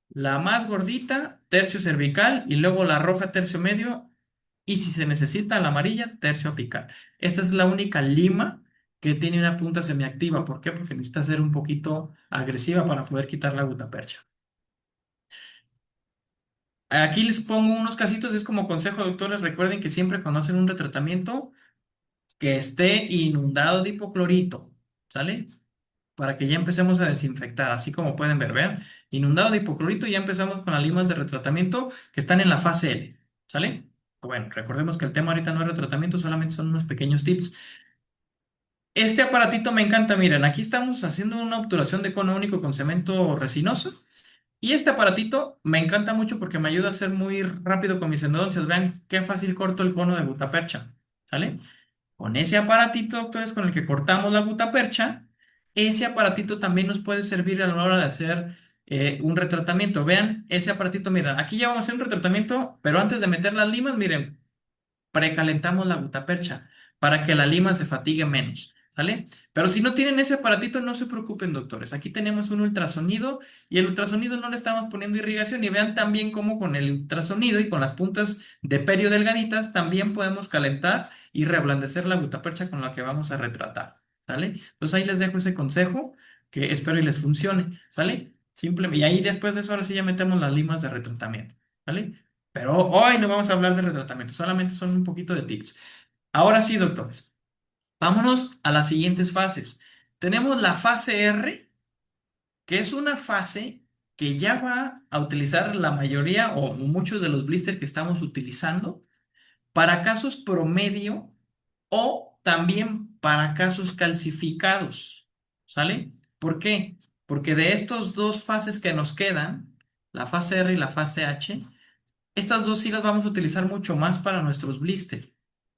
la más gordita, tercio cervical, y luego la roja, tercio medio, y si se necesita la amarilla, tercio apical. Esta es la única lima que tiene una punta semiactiva. ¿Por qué? Porque necesita ser un poquito agresiva para poder quitar la gutapercha. Aquí les pongo unos casitos, es como consejo, doctores. Recuerden que siempre cuando hacen un retratamiento, que esté inundado de hipoclorito, ¿sale? Para que ya empecemos a desinfectar, así como pueden ver, vean, inundado de hipoclorito, ya empezamos con las limas de retratamiento que están en la fase L, ¿sale? Bueno, recordemos que el tema ahorita no es retratamiento, solamente son unos pequeños tips. Este aparatito me encanta, miren, aquí estamos haciendo una obturación de cono único con cemento resinoso y este aparatito me encanta mucho porque me ayuda a ser muy rápido con mis endodoncias, vean qué fácil corto el cono de gutapercha, ¿sale? Con ese aparatito, doctores, con el que cortamos la gutapercha, ese aparatito también nos puede servir a la hora de hacer un retratamiento. Vean ese aparatito, miren, aquí ya vamos a hacer un retratamiento, pero antes de meter las limas, miren, precalentamos la gutapercha para que la lima se fatigue menos, ¿sale? Pero si no tienen ese aparatito, no se preocupen, doctores. Aquí tenemos un ultrasonido y el ultrasonido no le estamos poniendo irrigación y vean también cómo con el ultrasonido y con las puntas de perio delgaditas también podemos calentar y reblandecer la gutapercha con la que vamos a retratar, ¿sale? Entonces ahí les dejo ese consejo que espero y les funcione, ¿sale? Simplemente, y ahí después de eso ahora sí ya metemos las limas de retratamiento, ¿vale? Pero hoy no vamos a hablar de retratamiento, solamente son un poquito de tips. Ahora sí, doctores, vámonos a las siguientes fases. Tenemos la fase R, que es una fase que ya va a utilizar la mayoría o muchos de los blisters que estamos utilizando para casos promedio o también para casos calcificados, ¿sale? ¿Por qué? Porque de estos dos fases que nos quedan, la fase R y la fase H, estas dos sí las vamos a utilizar mucho más para nuestros blisters,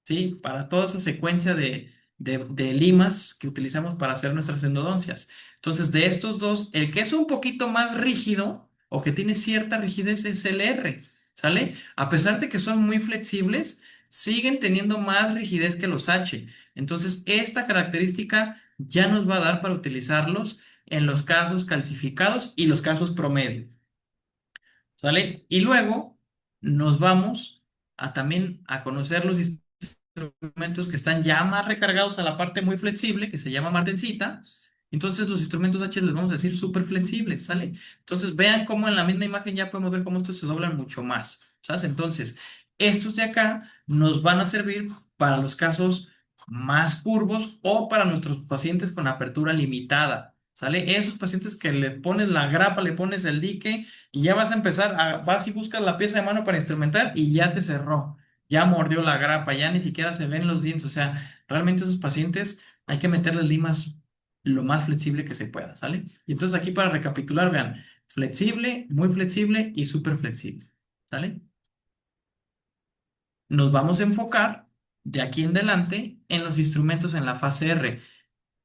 ¿sí? Para toda esa secuencia de limas que utilizamos para hacer nuestras endodoncias. Entonces, de estos dos, el que es un poquito más rígido o que tiene cierta rigidez es el R, ¿sale? A pesar de que son muy flexibles, siguen teniendo más rigidez que los H. Entonces, esta característica ya nos va a dar para utilizarlos en los casos calcificados y los casos promedio. ¿Sale? Y luego nos vamos a también a conocer los instrumentos que están ya más recargados a la parte muy flexible, que se llama martencita. Entonces los instrumentos H les vamos a decir súper flexibles, ¿sale? Entonces vean cómo en la misma imagen ya podemos ver cómo estos se doblan mucho más, ¿sabes? Entonces, estos de acá nos van a servir para los casos más curvos o para nuestros pacientes con apertura limitada, ¿sale? Esos pacientes que le pones la grapa, le pones el dique y ya vas a empezar, vas y buscas la pieza de mano para instrumentar y ya te cerró, ya mordió la grapa, ya ni siquiera se ven los dientes, o sea, realmente esos pacientes hay que meterles limas lo más flexible que se pueda, ¿sale? Y entonces aquí para recapitular, vean, flexible, muy flexible y súper flexible, ¿sale? Nos vamos a enfocar de aquí en adelante en los instrumentos en la fase R.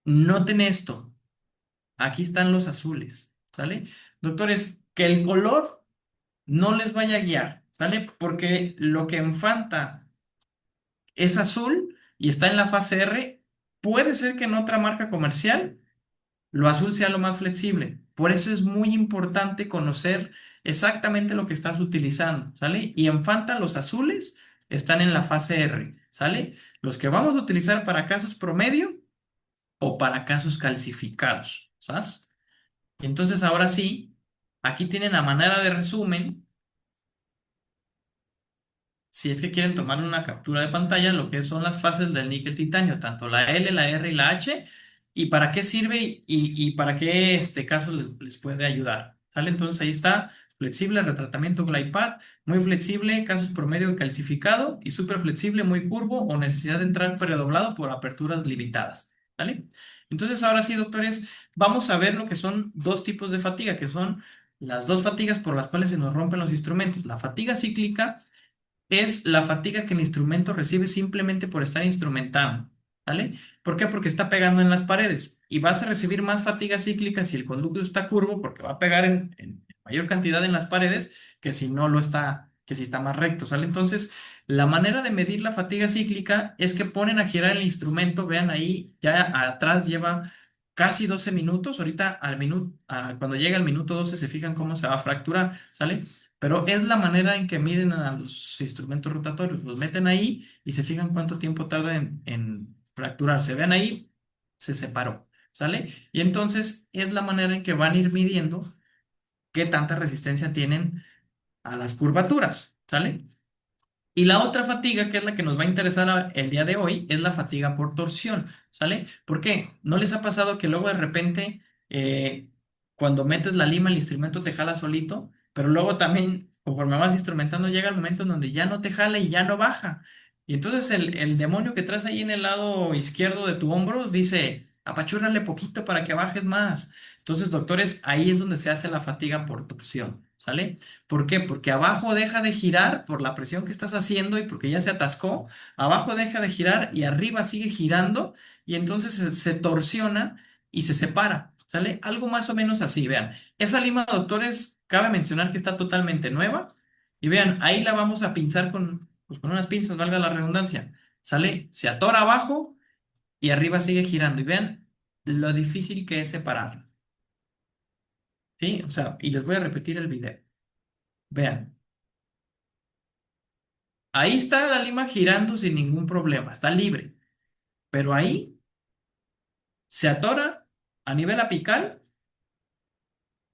Noten esto, aquí están los azules, ¿sale? Doctores, que el color no les vaya a guiar, ¿sale? Porque lo que enfanta es azul y está en la fase R, puede ser que en otra marca comercial lo azul sea lo más flexible. Por eso es muy importante conocer exactamente lo que estás utilizando, ¿sale? Y en Fanta los azules están en la fase R, ¿sale? Los que vamos a utilizar para casos promedio o para casos calcificados, ¿sabes? Y entonces ahora sí, aquí tienen a manera de resumen, si es que quieren tomar una captura de pantalla, lo que son las fases del níquel titanio, tanto la L, la R y la H, y para qué sirve y para qué caso les puede ayudar. ¿Sale? Entonces ahí está, flexible, retratamiento Glide muy flexible, casos promedio y calcificado, y súper flexible, muy curvo o necesidad de entrar predoblado por aperturas limitadas. ¿Sale? Entonces ahora sí, doctores, vamos a ver lo que son dos tipos de fatiga, que son las dos fatigas por las cuales se nos rompen los instrumentos. La fatiga cíclica es la fatiga que el instrumento recibe simplemente por estar instrumentando, ¿vale? ¿Por qué? Porque está pegando en las paredes y vas a recibir más fatiga cíclica si el conducto está curvo, porque va a pegar en mayor cantidad en las paredes que si no lo está, que si está más recto, ¿sale? Entonces, la manera de medir la fatiga cíclica es que ponen a girar el instrumento, vean ahí, ya atrás lleva casi 12 minutos, ahorita cuando llega al minuto 12 se fijan cómo se va a fracturar, ¿sale? Pero es la manera en que miden a los instrumentos rotatorios. Los meten ahí y se fijan cuánto tiempo tarda en fracturarse. Vean ahí, se separó, ¿sale? Y entonces es la manera en que van a ir midiendo qué tanta resistencia tienen a las curvaturas, ¿sale? Y la otra fatiga, que es la que nos va a interesar el día de hoy, es la fatiga por torsión, ¿sale? ¿Por qué? ¿No les ha pasado que luego de repente, cuando metes la lima, el instrumento te jala solito, pero luego también, conforme vas instrumentando, llega el momento en donde ya no te jala y ya no baja? Y entonces el demonio que traes ahí en el lado izquierdo de tu hombro dice, apachúrale poquito para que bajes más. Entonces, doctores, ahí es donde se hace la fatiga por torsión, ¿sale? ¿Por qué? Porque abajo deja de girar por la presión que estás haciendo y porque ya se atascó. Abajo deja de girar y arriba sigue girando y entonces se torsiona y se separa. ¿Sale? Algo más o menos así, vean. Esa lima, doctores, cabe mencionar que está totalmente nueva. Y vean, ahí la vamos a pinzar pues, con unas pinzas, valga la redundancia. ¿Sale? Se atora abajo y arriba sigue girando. Y vean lo difícil que es separarla. ¿Sí? O sea, y les voy a repetir el video. Vean. Ahí está la lima girando sin ningún problema, está libre, pero ahí se atora a nivel apical,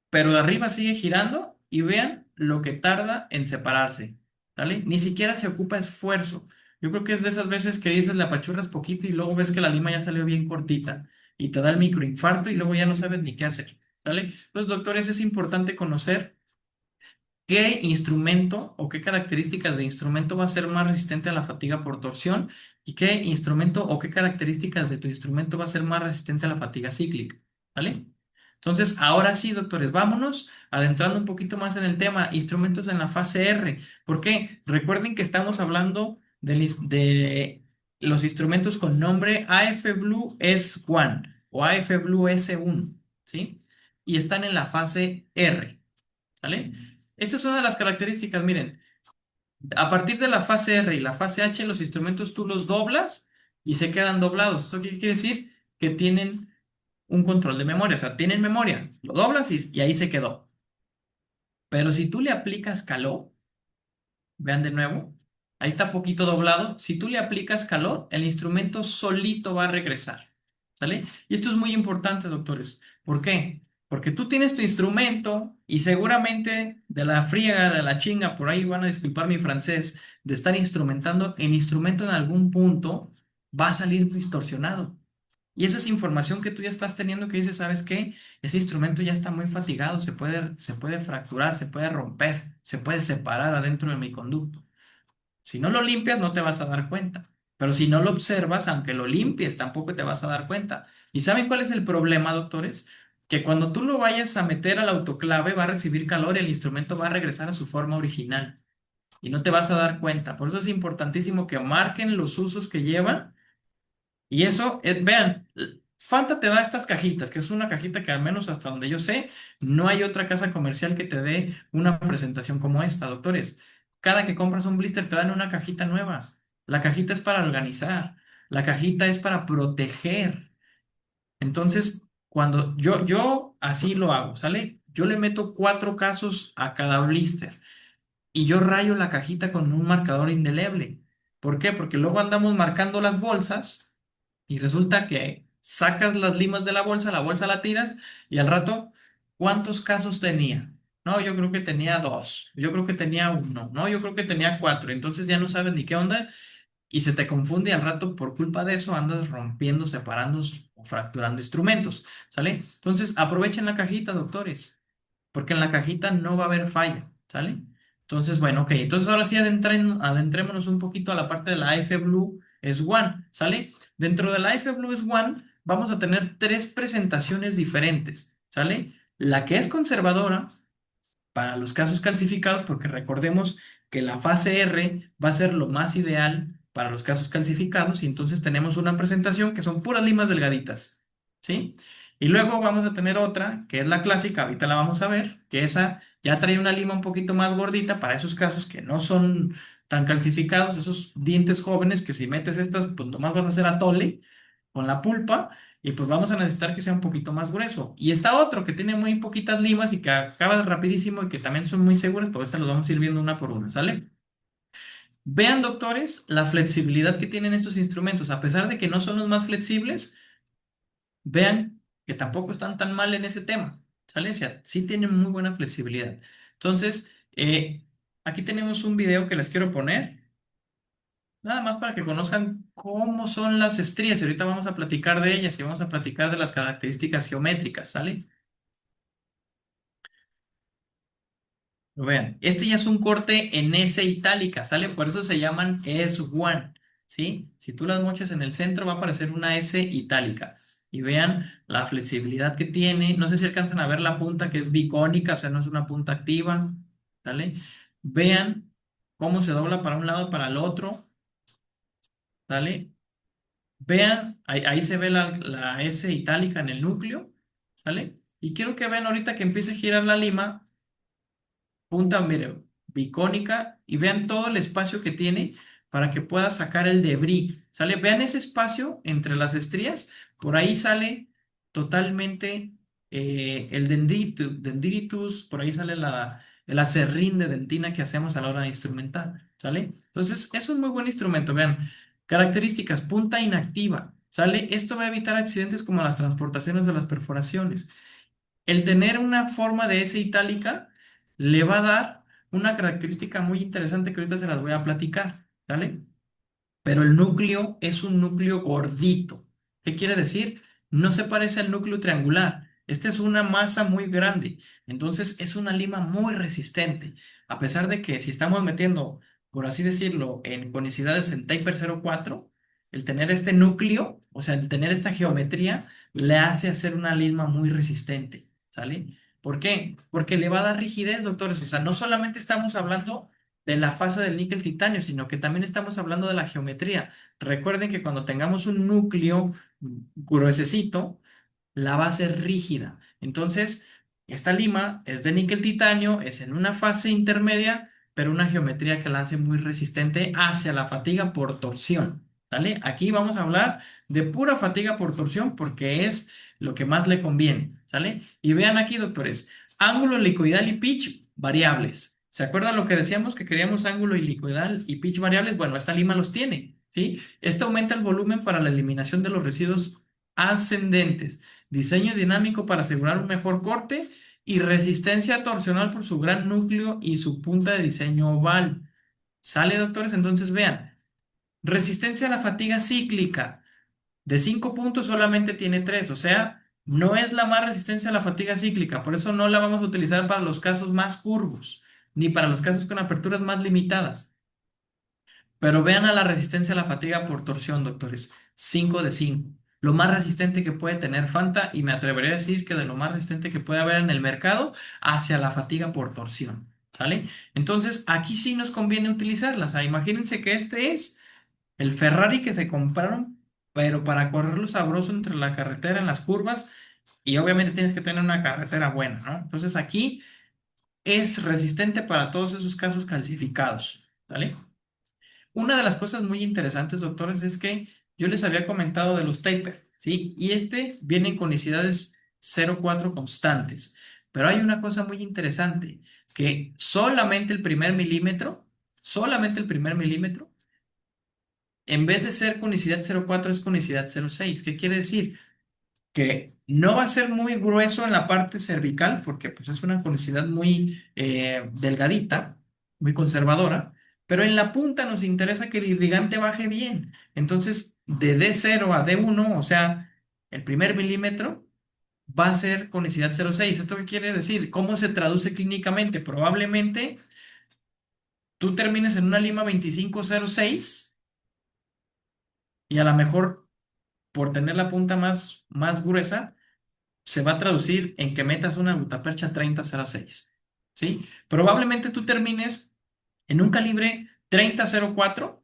pero de arriba sigue girando y vean lo que tarda en separarse, ¿vale? Ni siquiera se ocupa esfuerzo. Yo creo que es de esas veces que dices la apachurras poquito y luego ves que la lima ya salió bien cortita y te da el microinfarto y luego ya no sabes ni qué hacer, ¿sale? Entonces, doctores, es importante conocer qué instrumento o qué características de instrumento va a ser más resistente a la fatiga por torsión y qué instrumento o qué características de tu instrumento va a ser más resistente a la fatiga cíclica, ¿vale? Entonces, ahora sí, doctores, vámonos adentrando un poquito más en el tema, instrumentos en la fase R. ¿Por qué? Recuerden que estamos hablando de los instrumentos con nombre AF Blue S1 o AF Blue S1, ¿sí? Y están en la fase R, ¿sale? Esta es una de las características, miren, a partir de la fase R y la fase H, los instrumentos tú los doblas y se quedan doblados. ¿Esto qué quiere decir? Que tienen un control de memoria, o sea, tienen memoria, lo doblas y ahí se quedó. Pero si tú le aplicas calor, vean de nuevo, ahí está poquito doblado, si tú le aplicas calor, el instrumento solito va a regresar, ¿sale? Y esto es muy importante, doctores. ¿Por qué? Porque tú tienes tu instrumento y seguramente de la friega, de la chinga, por ahí van a disculpar mi francés, de estar instrumentando, el instrumento en algún punto va a salir distorsionado. Y esa es información que tú ya estás teniendo que dices, ¿sabes qué? Ese instrumento ya está muy fatigado, se puede fracturar, se puede romper, se puede separar adentro de mi conducto. Si no lo limpias, no te vas a dar cuenta. Pero si no lo observas, aunque lo limpies, tampoco te vas a dar cuenta. ¿Y saben cuál es el problema, doctores? Que cuando tú lo vayas a meter al autoclave va a recibir calor y el instrumento va a regresar a su forma original y no te vas a dar cuenta. Por eso es importantísimo que marquen los usos que llevan y eso, vean, Fanta te da estas cajitas, que es una cajita que al menos hasta donde yo sé, no hay otra casa comercial que te dé una presentación como esta, doctores. Cada que compras un blister te dan una cajita nueva. La cajita es para organizar, la cajita es para proteger. Entonces, cuando yo así lo hago, ¿sale? Yo le meto 4 casos a cada blister y yo rayo la cajita con un marcador indeleble. ¿Por qué? Porque luego andamos marcando las bolsas y resulta que sacas las limas de la bolsa la tiras y al rato, ¿cuántos casos tenía? No, yo creo que tenía 2, yo creo que tenía 1, no, yo creo que tenía 4. Entonces ya no sabes ni qué onda y se te confunde y al rato por culpa de eso andas rompiendo, separando o fracturando instrumentos, ¿sale? Entonces aprovechen la cajita, doctores, porque en la cajita no va a haber falla, ¿sale? Entonces, bueno, ok, entonces ahora sí adentrémonos un poquito a la parte de la AF Blue S1, ¿sale? Dentro de la AF Blue S1 vamos a tener 3 presentaciones diferentes, ¿sale? La que es conservadora para los casos calcificados, porque recordemos que la fase R va a ser lo más ideal para los casos calcificados, y entonces tenemos una presentación que son puras limas delgaditas, ¿sí? Y luego vamos a tener otra, que es la clásica, ahorita la vamos a ver, que esa ya trae una lima un poquito más gordita para esos casos que no son tan calcificados, esos dientes jóvenes que si metes estas, pues nomás vas a hacer atole con la pulpa y pues vamos a necesitar que sea un poquito más grueso. Y está otro que tiene muy poquitas limas y que acaba rapidísimo y que también son muy seguras, pues ahorita los vamos a ir viendo una por una, ¿sale? Vean, doctores, la flexibilidad que tienen estos instrumentos. A pesar de que no son los más flexibles, vean que tampoco están tan mal en ese tema, ¿sale? O sea, sí tienen muy buena flexibilidad. Entonces, aquí tenemos un video que les quiero poner. Nada más para que conozcan cómo son las estrías. Y ahorita vamos a platicar de ellas y vamos a platicar de las características geométricas, ¿sale? Vean, este ya es un corte en S itálica, ¿sale? Por eso se llaman S1, ¿sí? Si tú las mochas en el centro va a aparecer una S itálica. Y vean la flexibilidad que tiene. No sé si alcanzan a ver la punta que es bicónica, o sea, no es una punta activa, ¿sale? Vean cómo se dobla para un lado, para el otro, ¿sale? Vean, ahí se ve la S itálica en el núcleo, ¿sale? Y quiero que vean ahorita que empiece a girar la lima, punta, mire, bicónica, y vean todo el espacio que tiene para que pueda sacar el debris, ¿sale? Vean ese espacio entre las estrías, por ahí sale totalmente el dendritus, por ahí sale el acerrín de dentina que hacemos a la hora de instrumentar, ¿sale? Entonces, es un muy buen instrumento, vean. Características, punta inactiva, ¿sale? Esto va a evitar accidentes como las transportaciones o las perforaciones. El tener una forma de S itálica le va a dar una característica muy interesante que ahorita se las voy a platicar, ¿sale? Pero el núcleo es un núcleo gordito. ¿Qué quiere decir? No se parece al núcleo triangular. Esta es una masa muy grande. Entonces es una lima muy resistente. A pesar de que si estamos metiendo, por así decirlo, en conicidades en taper 04, el tener este núcleo, o sea, el tener esta geometría, le hace hacer una lima muy resistente. ¿Sale? ¿Por qué? Porque le va a dar rigidez, doctores. O sea, no solamente estamos hablando de la fase del níquel titanio, sino que también estamos hablando de la geometría. Recuerden que cuando tengamos un núcleo gruesecito, la va a ser rígida. Entonces, esta lima es de níquel titanio, es en una fase intermedia, pero una geometría que la hace muy resistente hacia la fatiga por torsión. ¿Sale? Aquí vamos a hablar de pura fatiga por torsión porque es lo que más le conviene. ¿Sale? Y vean aquí, doctores, ángulo helicoidal y pitch variables. ¿Se acuerdan lo que decíamos que queríamos ángulo helicoidal y pitch variables? Bueno, esta lima los tiene, ¿sí? Esto aumenta el volumen para la eliminación de los residuos ascendentes, diseño dinámico para asegurar un mejor corte y resistencia torsional por su gran núcleo y su punta de diseño oval. ¿Sale, doctores? Entonces vean, resistencia a la fatiga cíclica. De 5 puntos solamente tiene 3, o sea, no es la más resistencia a la fatiga cíclica, por eso no la vamos a utilizar para los casos más curvos, ni para los casos con aperturas más limitadas. Pero vean a la resistencia a la fatiga por torsión, doctores. 5 de 5. Lo más resistente que puede tener Fanta, y me atrevería a decir que de lo más resistente que puede haber en el mercado hacia la fatiga por torsión. ¿Sale? Entonces, aquí sí nos conviene utilizarlas. O sea, imagínense que este es el Ferrari que se compraron, pero para correrlo sabroso entre la carretera, en las curvas, y obviamente tienes que tener una carretera buena, ¿no? Entonces, aquí es resistente para todos esos casos calcificados. ¿Vale? Una de las cosas muy interesantes, doctores, es que yo les había comentado de los taper, ¿sí? Y este viene en conicidades 0,4 constantes. Pero hay una cosa muy interesante, que solamente el primer milímetro, en vez de ser conicidad 0,4 es conicidad 0,6. ¿Qué quiere decir? Que no va a ser muy grueso en la parte cervical, porque pues, es una conicidad muy delgadita, muy conservadora, pero en la punta nos interesa que el irrigante baje bien. Entonces, de D0 a D1, o sea, el primer milímetro, va a ser conicidad 0,6. ¿Esto qué quiere decir? ¿Cómo se traduce clínicamente? Probablemente tú termines en una lima 25,06 y a lo mejor por tener la punta más gruesa se va a traducir en que metas una gutapercha 30,06, ¿sí? Probablemente tú termines en un calibre 30,04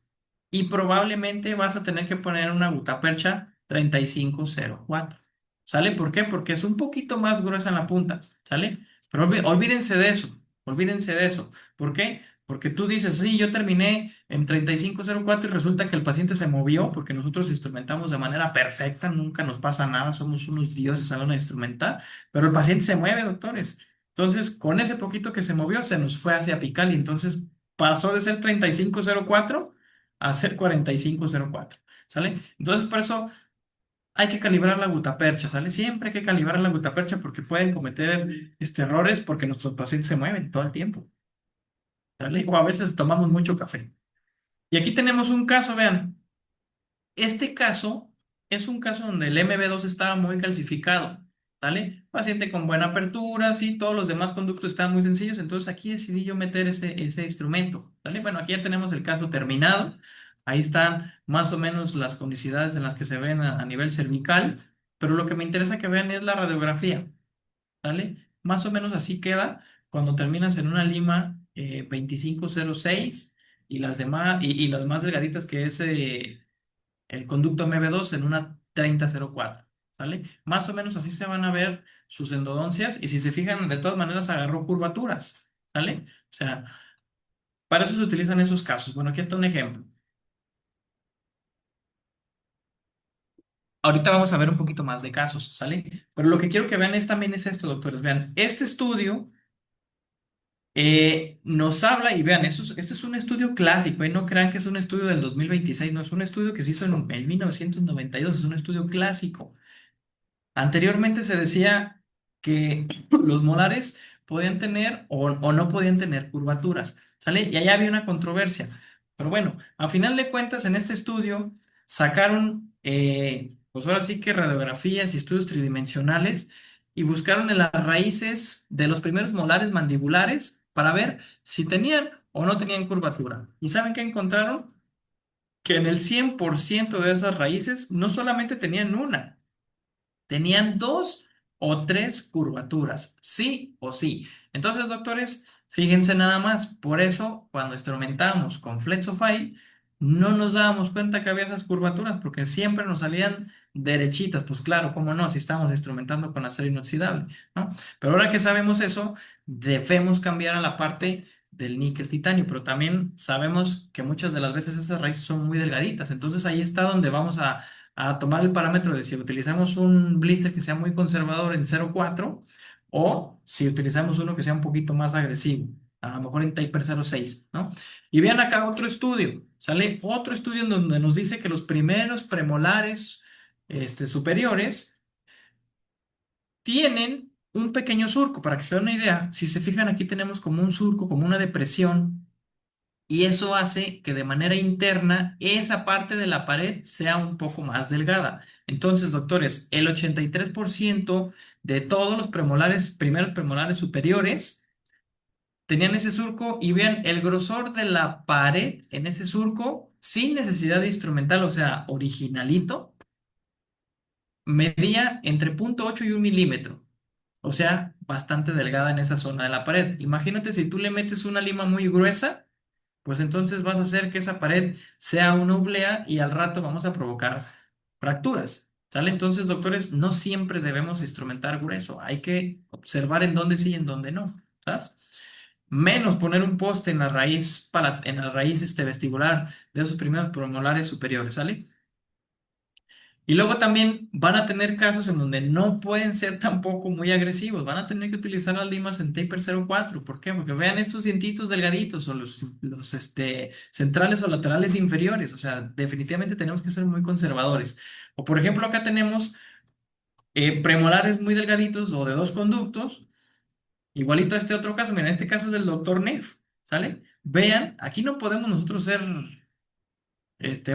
y probablemente vas a tener que poner una gutapercha 35,04. ¿Sale? ¿Por qué? Porque es un poquito más gruesa en la punta, ¿sale? Pero olvídense de eso, olvídense de eso. ¿Por qué? Porque tú dices, sí, yo terminé en 35,04 y resulta que el paciente se movió porque nosotros instrumentamos de manera perfecta, nunca nos pasa nada, somos unos dioses a la hora de instrumentar, pero el paciente se mueve, doctores. Entonces, con ese poquito que se movió, se nos fue hacia apical y entonces pasó de ser 35,04 a ser 45,04, ¿sale? Entonces, por eso hay que calibrar la gutapercha, ¿sale? Siempre hay que calibrar la gutapercha porque pueden cometer errores porque nuestros pacientes se mueven todo el tiempo, ¿sale? O a veces tomamos mucho café. Y aquí tenemos un caso, vean. Este caso es un caso donde el MB2 estaba muy calcificado, ¿vale? Paciente con buena apertura, sí, todos los demás conductos estaban muy sencillos, entonces aquí decidí yo meter ese instrumento, ¿vale? Bueno, aquí ya tenemos el caso terminado, ahí están más o menos las conicidades en las que se ven a nivel cervical, pero lo que me interesa que vean es la radiografía, ¿vale? Más o menos así queda cuando terminas en una lima 25,06 y las demás, y las más delgaditas que es el conducto MB2 en una 30,04, ¿vale? Más o menos así se van a ver sus endodoncias y si se fijan, de todas maneras agarró curvaturas, ¿vale? O sea, para eso se utilizan esos casos. Bueno, aquí está un ejemplo. Ahorita vamos a ver un poquito más de casos, ¿sale? Pero lo que quiero que vean también es esto, doctores. Vean, este estudio nos habla, y vean, esto es un estudio clásico, no crean que es un estudio del 2026, no, es un estudio que se hizo en 1992, es un estudio clásico. Anteriormente se decía que los molares podían tener o no podían tener curvaturas, ¿sale? Y ahí había una controversia. Pero bueno, a final de cuentas, en este estudio sacaron, pues ahora sí que radiografías y estudios tridimensionales y buscaron en las raíces de los primeros molares mandibulares para ver si tenían o no tenían curvatura. ¿Y saben qué encontraron? Que en el 100% de esas raíces no solamente tenían una, tenían dos o tres curvaturas, sí o sí. Entonces, doctores, fíjense nada más. Por eso, cuando instrumentamos con Flexofile, no nos dábamos cuenta que había esas curvaturas porque siempre nos salían derechitas. Pues claro, cómo no, si estamos instrumentando con acero inoxidable, ¿no? Pero ahora que sabemos eso, debemos cambiar a la parte del níquel titanio, pero también sabemos que muchas de las veces esas raíces son muy delgaditas. Entonces ahí está donde vamos a tomar el parámetro de si utilizamos un blister que sea muy conservador en 0,4 o si utilizamos uno que sea un poquito más agresivo, a lo mejor en taper 0,6, ¿no? Y vean acá otro estudio, sale otro estudio en donde nos dice que los primeros premolares superiores tienen un pequeño surco, para que se den una idea, si se fijan aquí tenemos como un surco, como una depresión y eso hace que de manera interna esa parte de la pared sea un poco más delgada. Entonces, doctores, el 83% de todos los premolares, primeros premolares superiores, tenían ese surco y vean el grosor de la pared en ese surco sin necesidad de instrumental, o sea, originalito, medía entre 0,8 y 1 milímetro. O sea, bastante delgada en esa zona de la pared. Imagínate si tú le metes una lima muy gruesa, pues entonces vas a hacer que esa pared sea una oblea y al rato vamos a provocar fracturas. ¿Sale? Entonces, doctores, no siempre debemos instrumentar grueso. Hay que observar en dónde sí y en dónde no. ¿Sabes? Menos poner un poste en la raíz, en la raíz vestibular de esos primeros premolares superiores. ¿Sale? Y luego también van a tener casos en donde no pueden ser tampoco muy agresivos. Van a tener que utilizar las limas en taper 04. ¿Por qué? Porque vean estos dientitos delgaditos o los centrales o laterales inferiores. O sea, definitivamente tenemos que ser muy conservadores. O por ejemplo, acá tenemos premolares muy delgaditos o de 2 conductos. Igualito a este otro caso. Miren, este caso es del doctor Neff. ¿Sale? Vean, aquí no podemos nosotros ser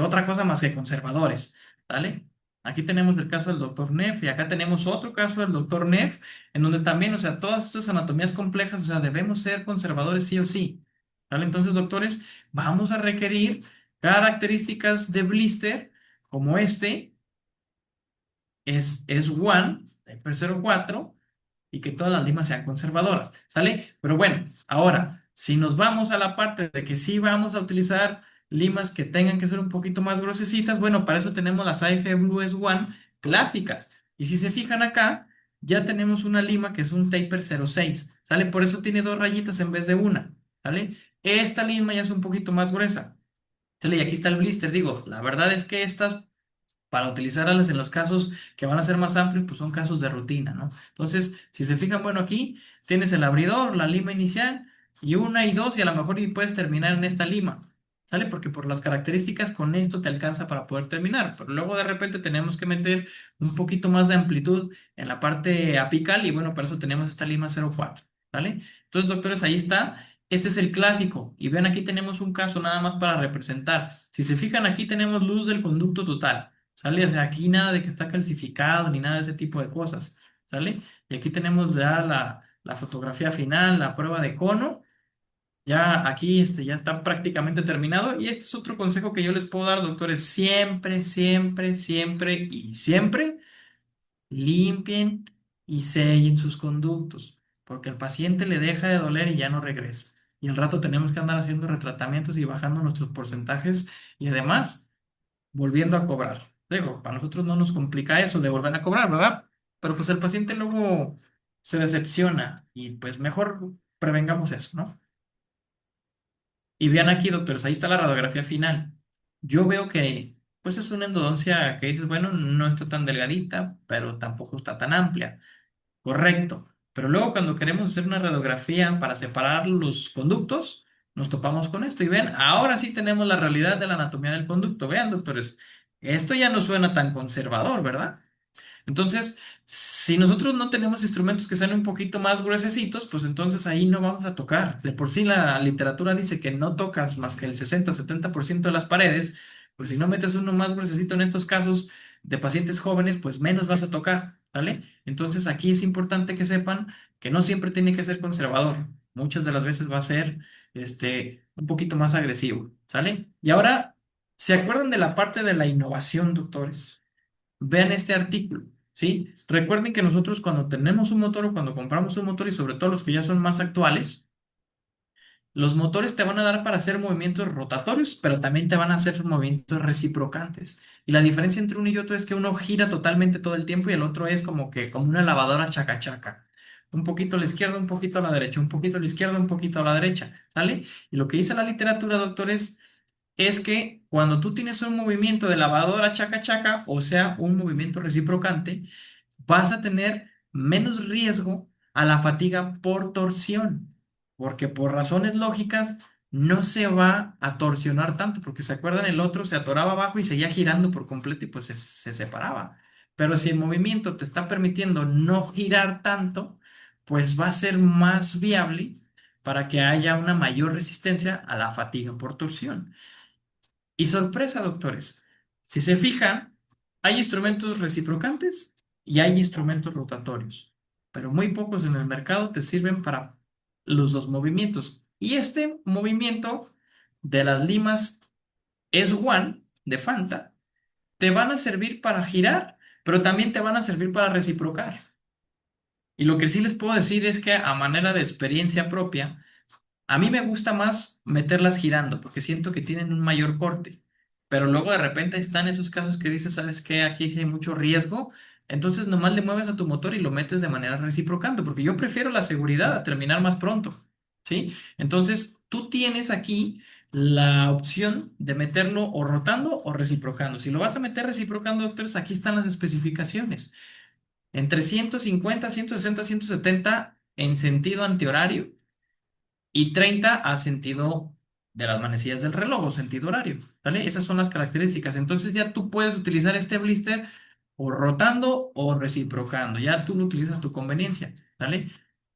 otra cosa más que conservadores, ¿vale? Aquí tenemos el caso del doctor Neff y acá tenemos otro caso del doctor Neff, en donde también, o sea, todas estas anatomías complejas, o sea, debemos ser conservadores sí o sí, ¿vale? Entonces, doctores, vamos a requerir características de blister como es One, Type 04, y que todas las limas sean conservadoras, ¿sale? Pero bueno, ahora, si nos vamos a la parte de que sí vamos a utilizar limas que tengan que ser un poquito más gruesecitas, bueno, para eso tenemos las AF Blue S1 clásicas. Y si se fijan acá, ya tenemos una lima que es un taper 06, ¿sale? Por eso tiene 2 rayitas en vez de una, ¿sale? Esta lima ya es un poquito más gruesa, ¿sale? Y aquí está el blister, digo, la verdad es que estas para utilizarlas en los casos que van a ser más amplios, pues son casos de rutina, ¿no? Entonces, si se fijan, bueno, aquí tienes el abridor, la lima inicial, y una y dos, y a lo mejor y puedes terminar en esta lima, ¿sale? Porque por las características con esto te alcanza para poder terminar, pero luego de repente tenemos que meter un poquito más de amplitud en la parte apical, y bueno, para eso tenemos esta lima 04, ¿sale? Entonces, doctores, ahí está. Este es el clásico, y ven, aquí tenemos un caso nada más para representar. Si se fijan, aquí tenemos luz del conducto total. ¿Sale? O sea, aquí nada de que está calcificado ni nada de ese tipo de cosas, ¿sale? Y aquí tenemos ya la fotografía final, la prueba de cono. Ya aquí ya está prácticamente terminado. Y este es otro consejo que yo les puedo dar, doctores. Siempre, siempre, siempre y siempre limpien y sellen sus conductos, porque al paciente le deja de doler y ya no regresa. Y al rato tenemos que andar haciendo retratamientos y bajando nuestros porcentajes y además volviendo a cobrar. Digo, para nosotros no nos complica eso de volver a cobrar, ¿verdad? Pero pues el paciente luego se decepciona y pues mejor prevengamos eso, ¿no? Y vean aquí, doctores, ahí está la radiografía final. Yo veo que pues es una endodoncia que dices, bueno, no está tan delgadita, pero tampoco está tan amplia. Correcto. Pero luego cuando queremos hacer una radiografía para separar los conductos, nos topamos con esto. Y ven, ahora sí tenemos la realidad de la anatomía del conducto. Vean, doctores, esto ya no suena tan conservador, ¿verdad? Entonces, si nosotros no tenemos instrumentos que sean un poquito más gruesecitos, pues entonces ahí no vamos a tocar. De por sí la literatura dice que no tocas más que el 60-70% de las paredes, pues si no metes uno más gruesecito en estos casos de pacientes jóvenes, pues menos vas a tocar, ¿vale? Entonces aquí es importante que sepan que no siempre tiene que ser conservador. Muchas de las veces va a ser un poquito más agresivo, ¿sale? Y ahora, ¿se acuerdan de la parte de la innovación, doctores? Vean este artículo, ¿sí? Recuerden que nosotros cuando tenemos un motor o cuando compramos un motor y sobre todo los que ya son más actuales, los motores te van a dar para hacer movimientos rotatorios, pero también te van a hacer movimientos reciprocantes. Y la diferencia entre uno y otro es que uno gira totalmente todo el tiempo y el otro es como una lavadora chaca chaca. Un poquito a la izquierda, un poquito a la derecha, un poquito a la izquierda, un poquito a la derecha, ¿sale? Y lo que dice la literatura, doctores, es que cuando tú tienes un movimiento de lavadora chaca chaca, o sea, un movimiento reciprocante, vas a tener menos riesgo a la fatiga por torsión, porque por razones lógicas no se va a torsionar tanto, porque se acuerdan, el otro se atoraba abajo y seguía girando por completo y pues se separaba. Pero si el movimiento te está permitiendo no girar tanto, pues va a ser más viable para que haya una mayor resistencia a la fatiga por torsión. Y sorpresa, doctores, si se fijan, hay instrumentos reciprocantes y hay instrumentos rotatorios, pero muy pocos en el mercado te sirven para los dos movimientos. Y este movimiento de las limas S1 de Fanta te van a servir para girar, pero también te van a servir para reciprocar. Y lo que sí les puedo decir es que a manera de experiencia propia, a mí me gusta más meterlas girando porque siento que tienen un mayor corte. Pero luego de repente están esos casos que dices, ¿sabes qué? Aquí sí hay mucho riesgo. Entonces nomás le mueves a tu motor y lo metes de manera reciprocando, porque yo prefiero la seguridad a terminar más pronto. ¿Sí? Entonces tú tienes aquí la opción de meterlo o rotando o reciprocando. Si lo vas a meter reciprocando, doctores, aquí están las especificaciones. Entre 150, 160, 170 en sentido antihorario y 30 a sentido de las manecillas del reloj o sentido horario, ¿vale? Esas son las características. Entonces ya tú puedes utilizar este blister o rotando o reciprocando. Ya tú lo utilizas a tu conveniencia, ¿vale?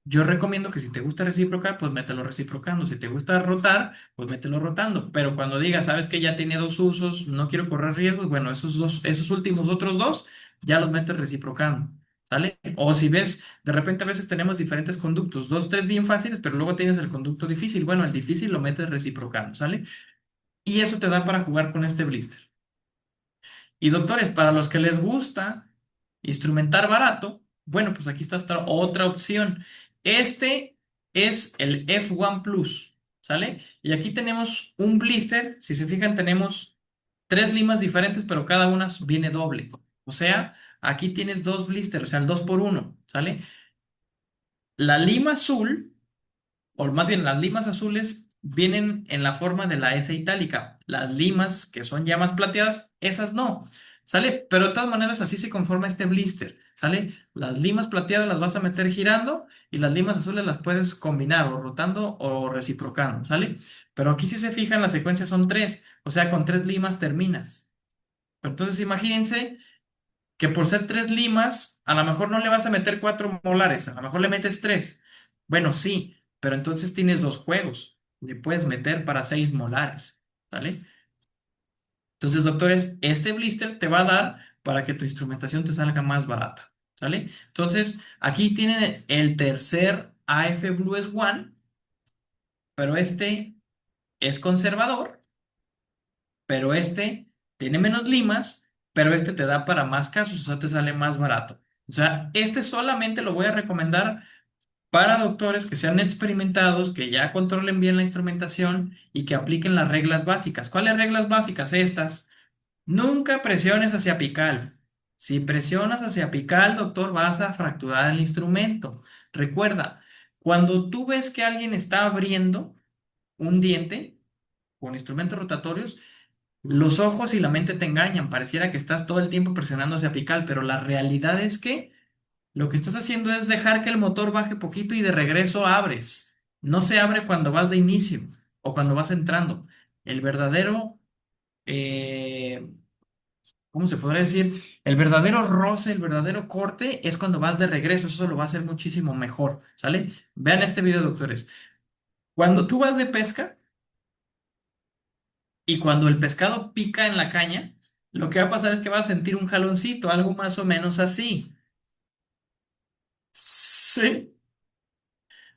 Yo recomiendo que si te gusta reciprocar, pues mételo reciprocando. Si te gusta rotar, pues mételo rotando. Pero cuando digas, sabes que ya tiene dos usos, no quiero correr riesgos, bueno, esos últimos otros dos, ya los metes reciprocando. ¿Sale? O si ves, de repente a veces tenemos diferentes conductos, dos, tres bien fáciles, pero luego tienes el conducto difícil. Bueno, el difícil lo metes reciprocando, ¿sale? Y eso te da para jugar con este blister. Y doctores, para los que les gusta instrumentar barato, bueno, pues aquí está otra opción. Este es el F1 Plus, ¿sale? Y aquí tenemos un blister, si se fijan, tenemos tres limas diferentes, pero cada una viene doble. O sea, aquí tienes dos blisters, o sea, el 2 por uno, ¿sale? La lima azul, o más bien las limas azules, vienen en la forma de la S itálica. Las limas que son llamas plateadas, esas no. ¿Sale? Pero de todas maneras así se conforma este blister. ¿Sale? Las limas plateadas las vas a meter girando y las limas azules las puedes combinar o rotando o reciprocando. ¿Sale? Pero aquí si se fijan, la secuencia son tres. O sea, con tres limas terminas. Entonces imagínense que por ser tres limas, a lo mejor no le vas a meter cuatro molares, a lo mejor le metes tres. Bueno, sí, pero entonces tienes dos juegos. Le puedes meter para 6 molares, ¿vale? Entonces, doctores, este blister te va a dar para que tu instrumentación te salga más barata, ¿sale? Entonces, aquí tienen el tercer AF Blue S1, pero este es conservador, pero este tiene menos limas, pero este te da para más casos, o sea, te sale más barato. O sea, este solamente lo voy a recomendar para doctores que sean experimentados, que ya controlen bien la instrumentación y que apliquen las reglas básicas. ¿Cuáles reglas básicas? Estas. Nunca presiones hacia apical. Si presionas hacia apical, doctor, vas a fracturar el instrumento. Recuerda, cuando tú ves que alguien está abriendo un diente con instrumentos rotatorios, los ojos y la mente te engañan. Pareciera que estás todo el tiempo presionando hacia apical, pero la realidad es que lo que estás haciendo es dejar que el motor baje poquito y de regreso abres. No se abre cuando vas de inicio o cuando vas entrando. El verdadero, eh, ¿cómo se podría decir? El verdadero roce, el verdadero corte es cuando vas de regreso. Eso lo va a hacer muchísimo mejor, ¿sale? Vean este video, doctores. Cuando tú vas de pesca y cuando el pescado pica en la caña, lo que va a pasar es que vas a sentir un jaloncito, algo más o menos así. Sí.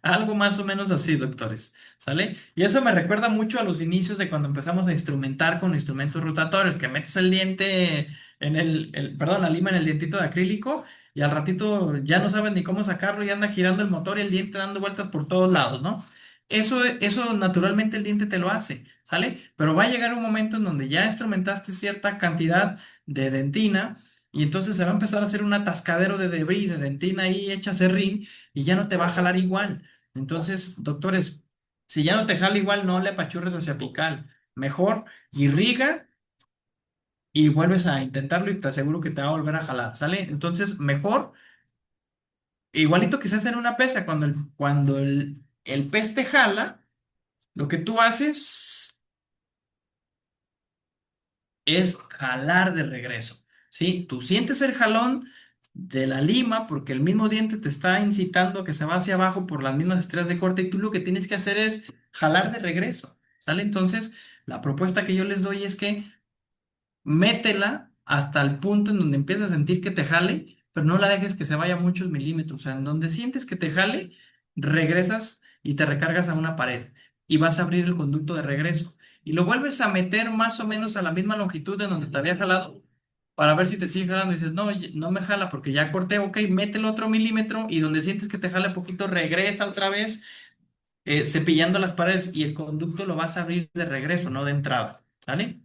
Algo más o menos así, doctores, ¿sale? Y eso me recuerda mucho a los inicios de cuando empezamos a instrumentar con instrumentos rotatorios, que metes el diente en perdón, la lima en el dientito de acrílico y al ratito ya no sabes ni cómo sacarlo y anda girando el motor y el diente dando vueltas por todos lados, ¿no? Eso naturalmente el diente te lo hace, ¿sale? Pero va a llegar un momento en donde ya instrumentaste cierta cantidad de dentina y entonces se va a empezar a hacer un atascadero de debris, de dentina ahí hecha serrín y ya no te va a jalar igual. Entonces, doctores, si ya no te jala igual, no le apachurres hacia apical. Mejor irriga y vuelves a intentarlo y te aseguro que te va a volver a jalar, ¿sale? Entonces, mejor, igualito que se hace en una pesa, cuando el pez te jala, lo que tú haces es jalar de regreso, ¿sí? Tú sientes el jalón de la lima porque el mismo diente te está incitando a que se va hacia abajo por las mismas estrellas de corte y tú lo que tienes que hacer es jalar de regreso, ¿sale? Entonces, la propuesta que yo les doy es que métela hasta el punto en donde empiezas a sentir que te jale, pero no la dejes que se vaya muchos milímetros, o sea, en donde sientes que te jale, regresas y te recargas a una pared y vas a abrir el conducto de regreso. y lo vuelves a meter más o menos a la misma longitud de donde te había jalado para ver si te sigue jalando. Y dices, no, no me jala porque ya corté, ok, mete el otro milímetro y donde sientes que te jale poquito, regresa otra vez cepillando las paredes y el conducto lo vas a abrir de regreso, no de entrada, ¿sale?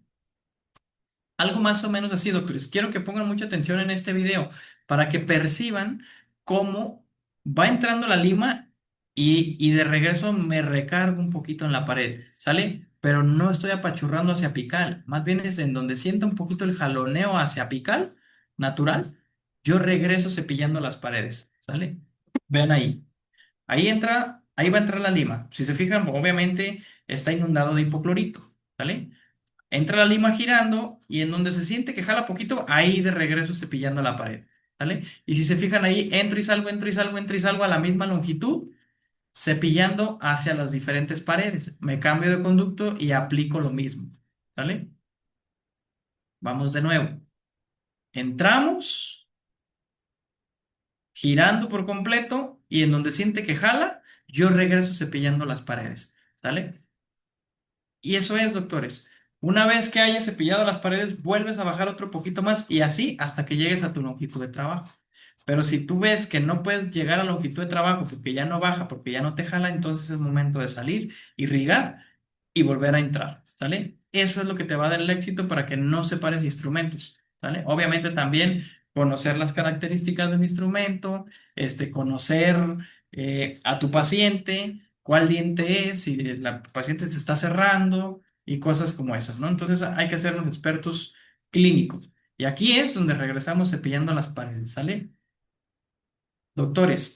Algo más o menos así, doctores. Quiero que pongan mucha atención en este video para que perciban cómo va entrando la lima y de regreso me recargo un poquito en la pared, ¿sale? Pero no estoy apachurrando hacia apical, más bien es en donde siento un poquito el jaloneo hacia apical, natural, yo regreso cepillando las paredes, ¿sale? Vean ahí. Ahí va a entrar la lima. Si se fijan, obviamente está inundado de hipoclorito, ¿sale? Entra la lima girando y en donde se siente que jala poquito, ahí de regreso cepillando la pared, ¿vale? Y si se fijan ahí, entro y salgo, entro y salgo, entro y salgo a la misma longitud, cepillando hacia las diferentes paredes. Me cambio de conducto y aplico lo mismo, ¿vale? Vamos de nuevo. Entramos, girando por completo y en donde siente que jala, yo regreso cepillando las paredes, ¿sale? Y eso es, doctores. Una vez que hayas cepillado las paredes, vuelves a bajar otro poquito más y así hasta que llegues a tu longitud de trabajo. Pero si tú ves que no puedes llegar a la longitud de trabajo porque ya no baja, porque ya no te jala, entonces es momento de salir, irrigar y volver a entrar, ¿sale? Eso es lo que te va a dar el éxito para que no separes instrumentos, ¿sale? Obviamente también conocer las características del instrumento, conocer a tu paciente, cuál diente es, si la paciente se está cerrando y cosas como esas, ¿no? Entonces hay que ser los expertos clínicos. Y aquí es donde regresamos cepillando las paredes, ¿sale? Doctores,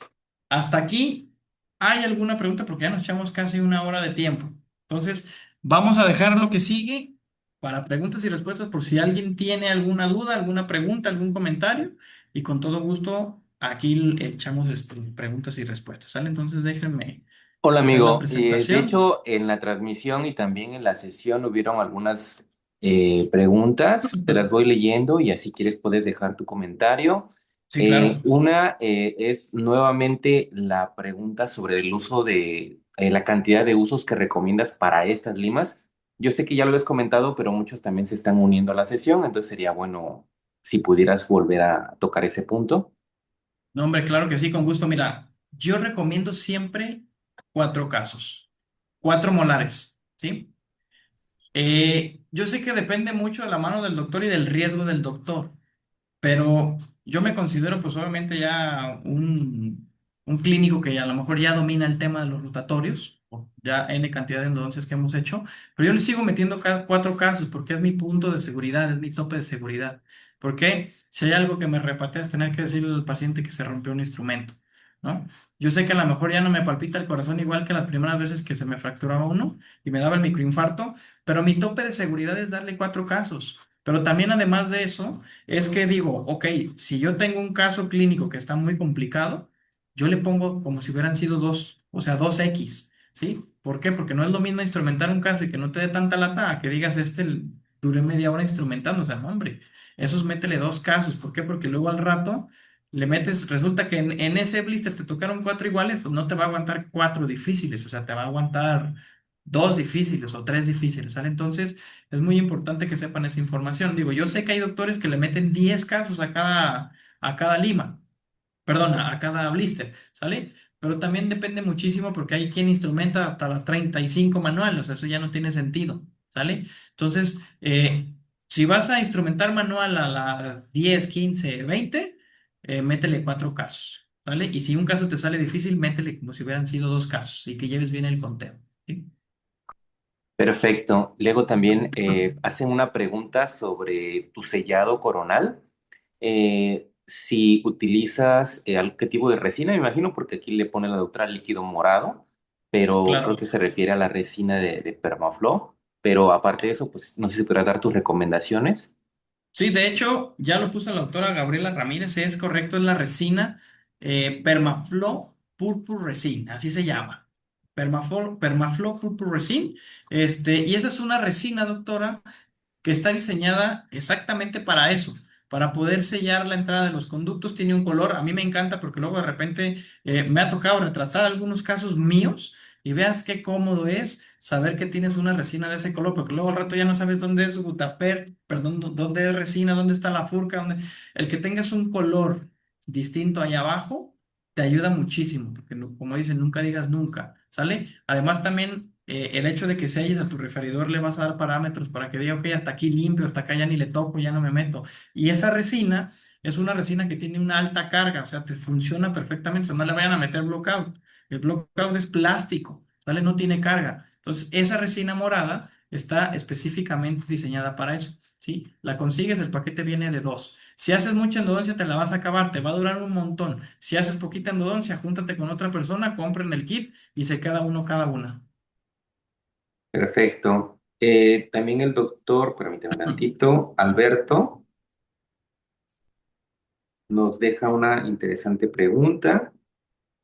hasta aquí, ¿hay alguna pregunta? Porque ya nos echamos casi una hora de tiempo. Entonces, vamos a dejar lo que sigue para preguntas y respuestas por si alguien tiene alguna duda, alguna pregunta, algún comentario. Y con todo gusto, aquí echamos preguntas y respuestas, ¿sale? Entonces, déjenme Hola ver la amigo, de presentación. hecho en la transmisión y también en la sesión hubieron algunas preguntas, te las voy leyendo y así quieres puedes dejar tu comentario. Sí, claro. Una es nuevamente la pregunta sobre el uso de la cantidad de usos que recomiendas para estas limas. Yo sé que ya lo has comentado, pero muchos también se están uniendo a la sesión, entonces sería bueno si pudieras volver a tocar ese punto. No, hombre, claro que sí, con gusto. Mira, yo recomiendo siempre 4 casos, 4 molares, ¿sí? Yo sé que depende mucho de la mano del doctor y del riesgo del doctor, pero yo me considero pues obviamente ya un clínico que a lo mejor ya domina el tema de los rotatorios, o ya N cantidad de endodoncias que hemos hecho, pero yo le sigo metiendo 4 casos porque es mi punto de seguridad, es mi tope de seguridad. Porque si hay algo que me repatea es tener que decirle al paciente que se rompió un instrumento, ¿no? Yo sé que a lo mejor ya no me palpita el corazón igual que las primeras veces que se me fracturaba uno y me daba el microinfarto, pero mi tope de seguridad es darle 4 casos. Pero también además de eso, es que digo, ok, si yo tengo un caso clínico que está muy complicado, yo le pongo como si hubieran sido dos, o sea, 2X, ¿sí? ¿Por qué? Porque no es lo mismo instrumentar un caso y que no te dé tanta lata a que digas, duré media hora instrumentando, o sea, no, hombre, esos métele 2 casos, ¿por qué? Porque luego al rato le metes, resulta que en ese blister te tocaron 4 iguales, pues no te va a aguantar 4 difíciles, o sea, te va a aguantar 2 difíciles o 3 difíciles, ¿sale? Entonces, es muy importante que sepan esa información. Digo, yo sé que hay doctores que le meten 10 casos a cada lima, perdón, a cada blister, ¿sale? Pero también depende muchísimo porque hay quien instrumenta hasta las 35 manual, o sea, eso ya no tiene sentido, ¿sale? Entonces, si vas a instrumentar manual a las 10, 15, 20, métele 4 casos, ¿vale? Y si un caso te sale difícil, métele como si hubieran sido 2 casos y que lleves bien el conteo, ¿sí? Perfecto. Luego también hacen una pregunta sobre tu sellado coronal. Si utilizas qué tipo de resina, me imagino, porque aquí le pone la doctora líquido morado, pero creo Claro. que se refiere a la resina de Permaflow. Pero aparte de eso, pues no sé si podrás dar tus recomendaciones. Sí, de hecho, ya lo puso la doctora Gabriela Ramírez, es correcto, es la resina Permaflow Purple Resin, así se llama. Permaflow Purple Resin. Y esa es una resina, doctora, que está diseñada exactamente para eso, para poder sellar la entrada de los conductos. Tiene un color, a mí me encanta porque luego de repente me ha tocado retratar algunos casos míos y veas qué cómodo es saber que tienes una resina de ese color, porque luego al rato ya no sabes dónde es gutaper, perdón, dónde es resina, dónde está la furca, el que tengas un color distinto ahí abajo te ayuda muchísimo, porque como dicen, nunca digas nunca, ¿sale? Además también el hecho de que selles a tu referidor le vas a dar parámetros para que diga, ok, hasta aquí limpio, hasta acá ya ni le toco, ya no me meto. Y esa resina es una resina que tiene una alta carga, o sea, te funciona perfectamente, o sea, no le vayan a meter blockout. El blockout es plástico, ¿sale? No tiene carga. Entonces, esa resina morada está específicamente diseñada para eso, ¿sí? La consigues, el paquete viene de dos. Si haces mucha endodoncia, te la vas a acabar, te va a durar un montón. Si haces poquita endodoncia, júntate con otra persona, compren el kit y se queda uno cada una. Perfecto. También el doctor, permítame tantito, Alberto, nos deja una interesante pregunta.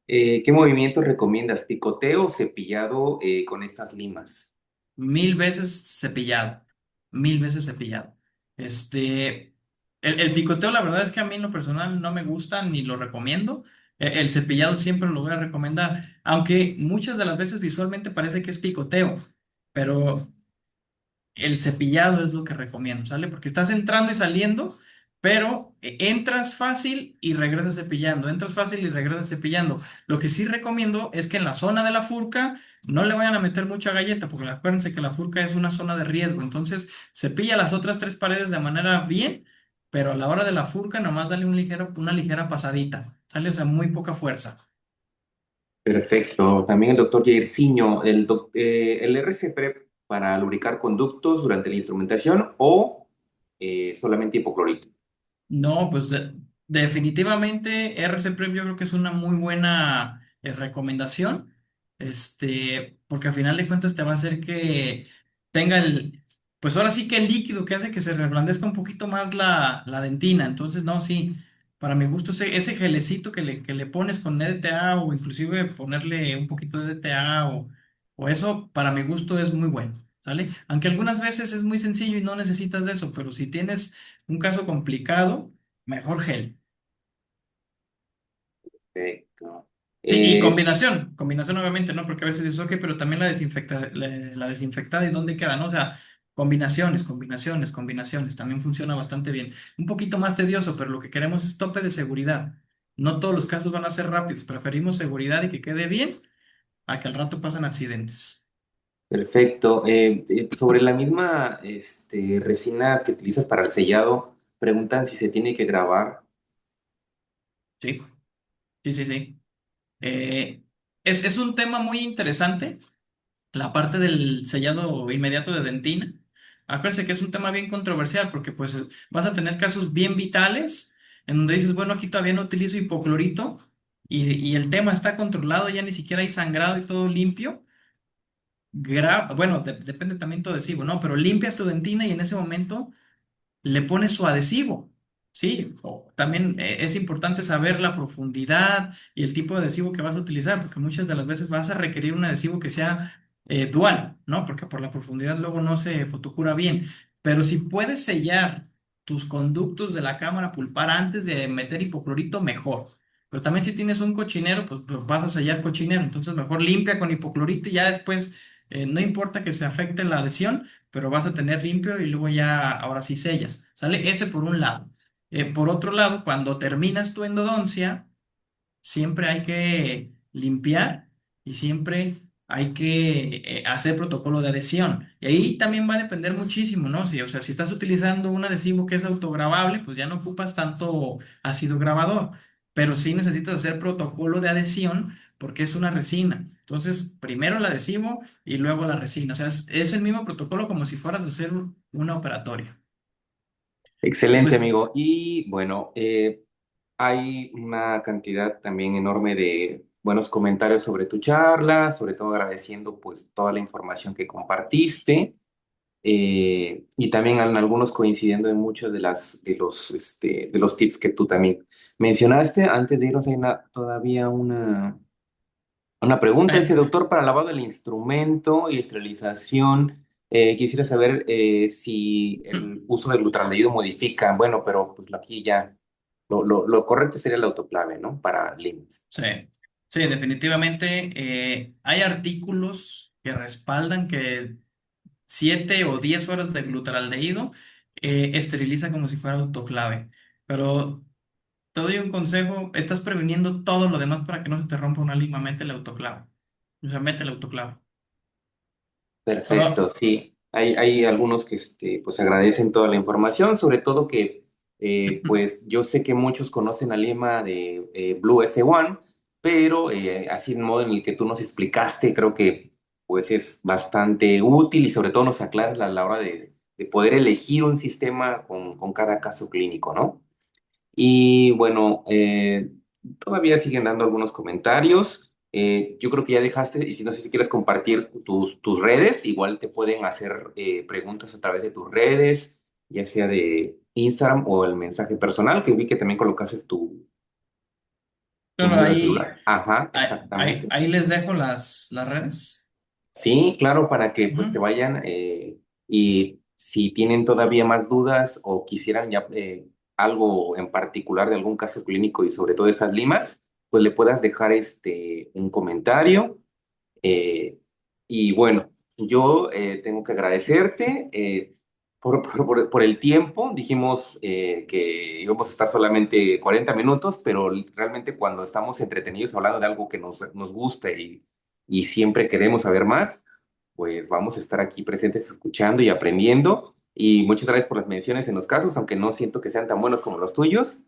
¿Qué movimientos recomiendas? ¿Picoteo o cepillado con estas limas? Mil veces cepillado, mil veces cepillado. El picoteo, la verdad es que a mí en lo personal no me gusta ni lo recomiendo. El cepillado siempre lo voy a recomendar, aunque muchas de las veces visualmente parece que es picoteo, pero el cepillado es lo que recomiendo, ¿sale? Porque estás entrando y saliendo, pero entras fácil y regresas cepillando, entras fácil y regresas cepillando. Lo que sí recomiendo es que en la zona de la furca no le vayan a meter mucha galleta, porque acuérdense que la furca es una zona de riesgo, entonces cepilla las otras tres paredes de manera bien, pero a la hora de la furca nomás dale una ligera pasadita, ¿sale? O sea, muy poca fuerza. Perfecto. También el doctor Jairzinho, el RC Prep para lubricar conductos durante la instrumentación o solamente hipoclorito. No, pues definitivamente RC Prep yo creo que es una muy buena recomendación, porque al final de cuentas te va a hacer que tenga pues ahora sí que el líquido que hace que se reblandezca un poquito más la dentina. Entonces, no, sí, para mi gusto ese gelecito que le pones con EDTA o inclusive ponerle un poquito de EDTA o eso, para mi gusto es muy bueno, ¿sale? Aunque algunas veces es muy sencillo y no necesitas de eso, pero si tienes un caso complicado, mejor gel. Perfecto. Sí, y Eh, combinación obviamente, ¿no? Porque a veces dices, ok, pero también la desinfectada y dónde queda, ¿no? O sea, combinaciones, también funciona bastante bien. Un poquito más tedioso, pero lo que queremos es tope de seguridad. No todos los casos van a ser rápidos, preferimos seguridad y que quede bien a que al rato pasen accidentes. Perfecto. Sobre la misma resina que utilizas para el sellado, preguntan si se tiene que grabar. Sí, sí, sí, sí. Es un tema muy interesante la parte del sellado inmediato de dentina. Acuérdense que es un tema bien controversial porque pues vas a tener casos bien vitales en donde dices, bueno, aquí todavía no utilizo hipoclorito y el tema está controlado, ya ni siquiera hay sangrado y todo limpio. Bueno, depende también tu adhesivo, ¿no? Pero limpias tu dentina y en ese momento le pones su adhesivo, ¿sí? También es importante saber la profundidad y el tipo de adhesivo que vas a utilizar, porque muchas de las veces vas a requerir un adhesivo que sea dual, ¿no? Porque por la profundidad luego no se fotocura bien. Pero si puedes sellar tus conductos de la cámara pulpar antes de meter hipoclorito, mejor. Pero también si tienes un cochinero, pues vas a sellar cochinero. Entonces mejor limpia con hipoclorito y ya después, no importa que se afecte la adhesión, pero vas a tener limpio y luego ya, ahora sí sellas, ¿sale? Ese por un lado. Por otro lado, cuando terminas tu endodoncia, siempre hay que limpiar y siempre hay que hacer protocolo de adhesión. Y ahí también va a depender muchísimo, ¿no? Si, o sea, si estás utilizando un adhesivo que es autogravable, pues ya no ocupas tanto ácido grabador, pero sí necesitas hacer protocolo de adhesión porque es una resina. Entonces, primero el adhesivo y luego la resina. O sea, es el mismo protocolo como si fueras a hacer una operatoria. Y Excelente, pues amigo. Y bueno, hay una cantidad también enorme de buenos comentarios sobre tu charla, sobre todo agradeciendo pues toda la información que compartiste. Y también algunos coincidiendo en muchos de los tips que tú también mencionaste. Antes de irnos, hay todavía una pregunta. Dice, eh, doctor, para lavado del instrumento y esterilización, quisiera saber si el uso del ultrasonido modifica. Bueno, pero pues aquí ya lo correcto sería el autoclave, ¿no? Para líneas. sí. Sí, definitivamente hay artículos que respaldan que 7 o 10 horas de glutaraldehído esteriliza como si fuera autoclave. Pero te doy un consejo, estás previniendo todo lo demás para que no se te rompa una lima, mete el autoclave. O sea, mete el autoclave. Perfecto, Solo, sí. Hay algunos que pues agradecen toda la información, sobre todo que pues yo sé que muchos conocen a Lima de Blue S1, pero así en modo en el que tú nos explicaste, creo que pues es bastante útil y sobre todo nos aclara a la hora de poder elegir un sistema con cada caso clínico, ¿no? Y bueno, todavía siguen dando algunos comentarios. Yo creo que ya dejaste, y si no sé si quieres compartir tus redes, igual te pueden hacer preguntas a través de tus redes, ya sea de Instagram o el mensaje personal, que vi que también colocaste tu solo número de ahí, celular. Ajá, ahí, exactamente. ahí les dejo las redes. Sí, claro, para que pues te Ujú. vayan y si tienen todavía más dudas o quisieran ya algo en particular de algún caso clínico y sobre todo estas limas, pues le puedas dejar un comentario. eh, y bueno, yo tengo que agradecerte por el tiempo. Dijimos que íbamos a estar solamente 40 minutos, pero realmente cuando estamos entretenidos hablando de algo que nos gusta y siempre queremos saber más, pues vamos a estar aquí presentes escuchando y aprendiendo. Y muchas gracias por las menciones en los casos, aunque no siento que sean tan buenos como los tuyos,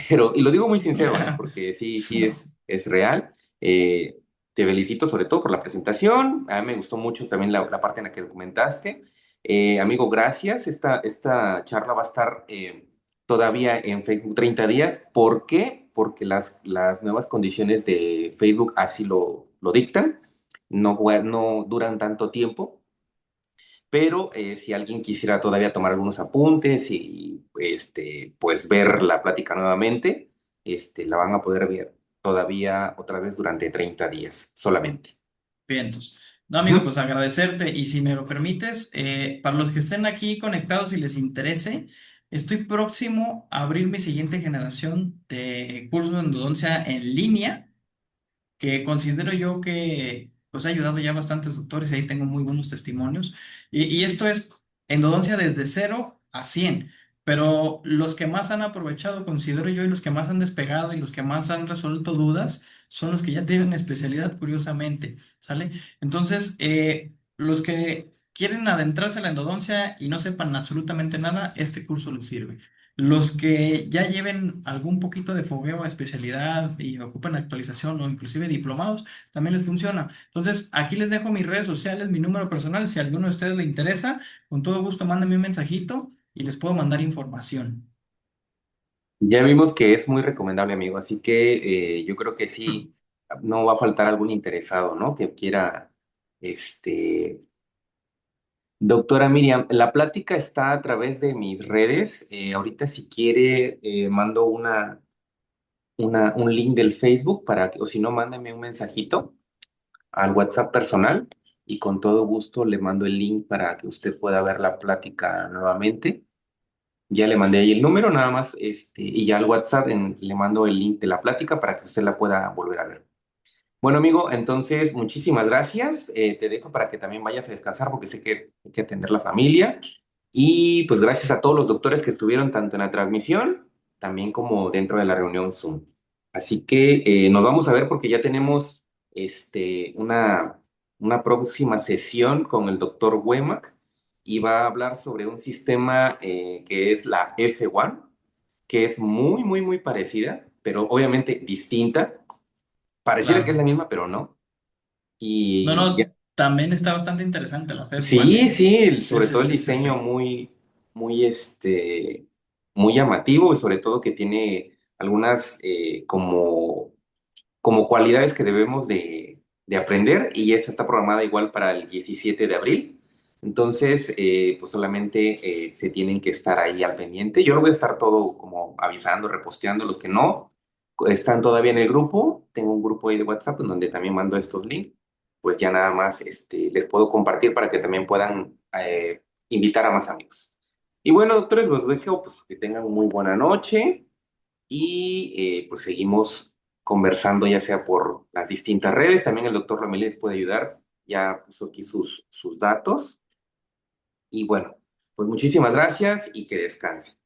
pero, y lo digo muy sincero, porque sí, sí es real. Eh, Te felicito sobre todo por la presentación. A mí me gustó mucho también la parte en la que documentaste. Amigo, gracias. Esta charla va a estar todavía en Facebook 30 días. ¿Por qué? Porque las nuevas condiciones de Facebook así lo dictan. No duran tanto tiempo, pero si alguien quisiera todavía tomar algunos apuntes y pues ver la plática nuevamente, la van a poder ver todavía otra vez durante 30 días solamente. Bien, entonces. No, amigo, Ujú. pues agradecerte y si me lo permites, para los que estén aquí conectados y les interese, estoy próximo a abrir mi siguiente generación de cursos de endodoncia en línea que considero yo que pues ha ayudado ya a bastantes doctores y ahí tengo muy buenos testimonios. Y esto es endodoncia desde 0 a 100, pero los que más han aprovechado, considero yo, y los que más han despegado y los que más han resuelto dudas son los que ya tienen especialidad, curiosamente, ¿sale? Entonces, los que quieren adentrarse en la endodoncia y no sepan absolutamente nada, este curso les sirve. Los que ya lleven algún poquito de fogueo a especialidad y ocupen actualización o inclusive diplomados, también les funciona. Entonces, aquí les dejo mis redes sociales, mi número personal. Si a alguno de ustedes le interesa, con todo gusto, mándenme un mensajito y les puedo mandar información. Ya vimos que es muy recomendable, amigo, así que yo creo que sí, no va a faltar algún interesado, ¿no? Que quiera, este, doctora Miriam, la plática está a través de mis redes. Ahorita si quiere, mando un link del Facebook para que, o si no, mándeme un mensajito al WhatsApp personal y con todo gusto le mando el link para que usted pueda ver la plática nuevamente. Ya le mandé ahí el número, nada más, y ya al WhatsApp le mando el link de la plática para que usted la pueda volver a ver. Bueno, amigo, entonces muchísimas gracias. Te dejo para que también vayas a descansar porque sé que hay que atender la familia. Y pues gracias a todos los doctores que estuvieron tanto en la transmisión, también como dentro de la reunión Zoom. Así que nos vamos a ver porque ya tenemos una próxima sesión con el doctor Wemak y va a hablar sobre un sistema que es la F1, que es muy, muy, muy parecida, pero obviamente distinta. Pareciera que es Claro. la misma, pero no. No, Y no, también está bastante interesante la F1, sí, ¿eh? sí, Sí, sobre sí, todo el sí, sí, diseño sí. muy llamativo y sobre todo que tiene algunas como cualidades que debemos de aprender y esta está programada igual para el 17 de abril. Entonces, pues solamente se tienen que estar ahí al pendiente. Yo lo voy a estar todo como avisando, reposteando. Los que no están todavía en el grupo, tengo un grupo ahí de WhatsApp en donde también mando estos links, pues ya nada más les puedo compartir para que también puedan invitar a más amigos. Y bueno, doctores, los dejo, pues que tengan muy buena noche y pues seguimos conversando ya sea por las distintas redes. También el doctor Ramírez puede ayudar, ya puso aquí sus datos. Y bueno, pues muchísimas gracias y que descanse.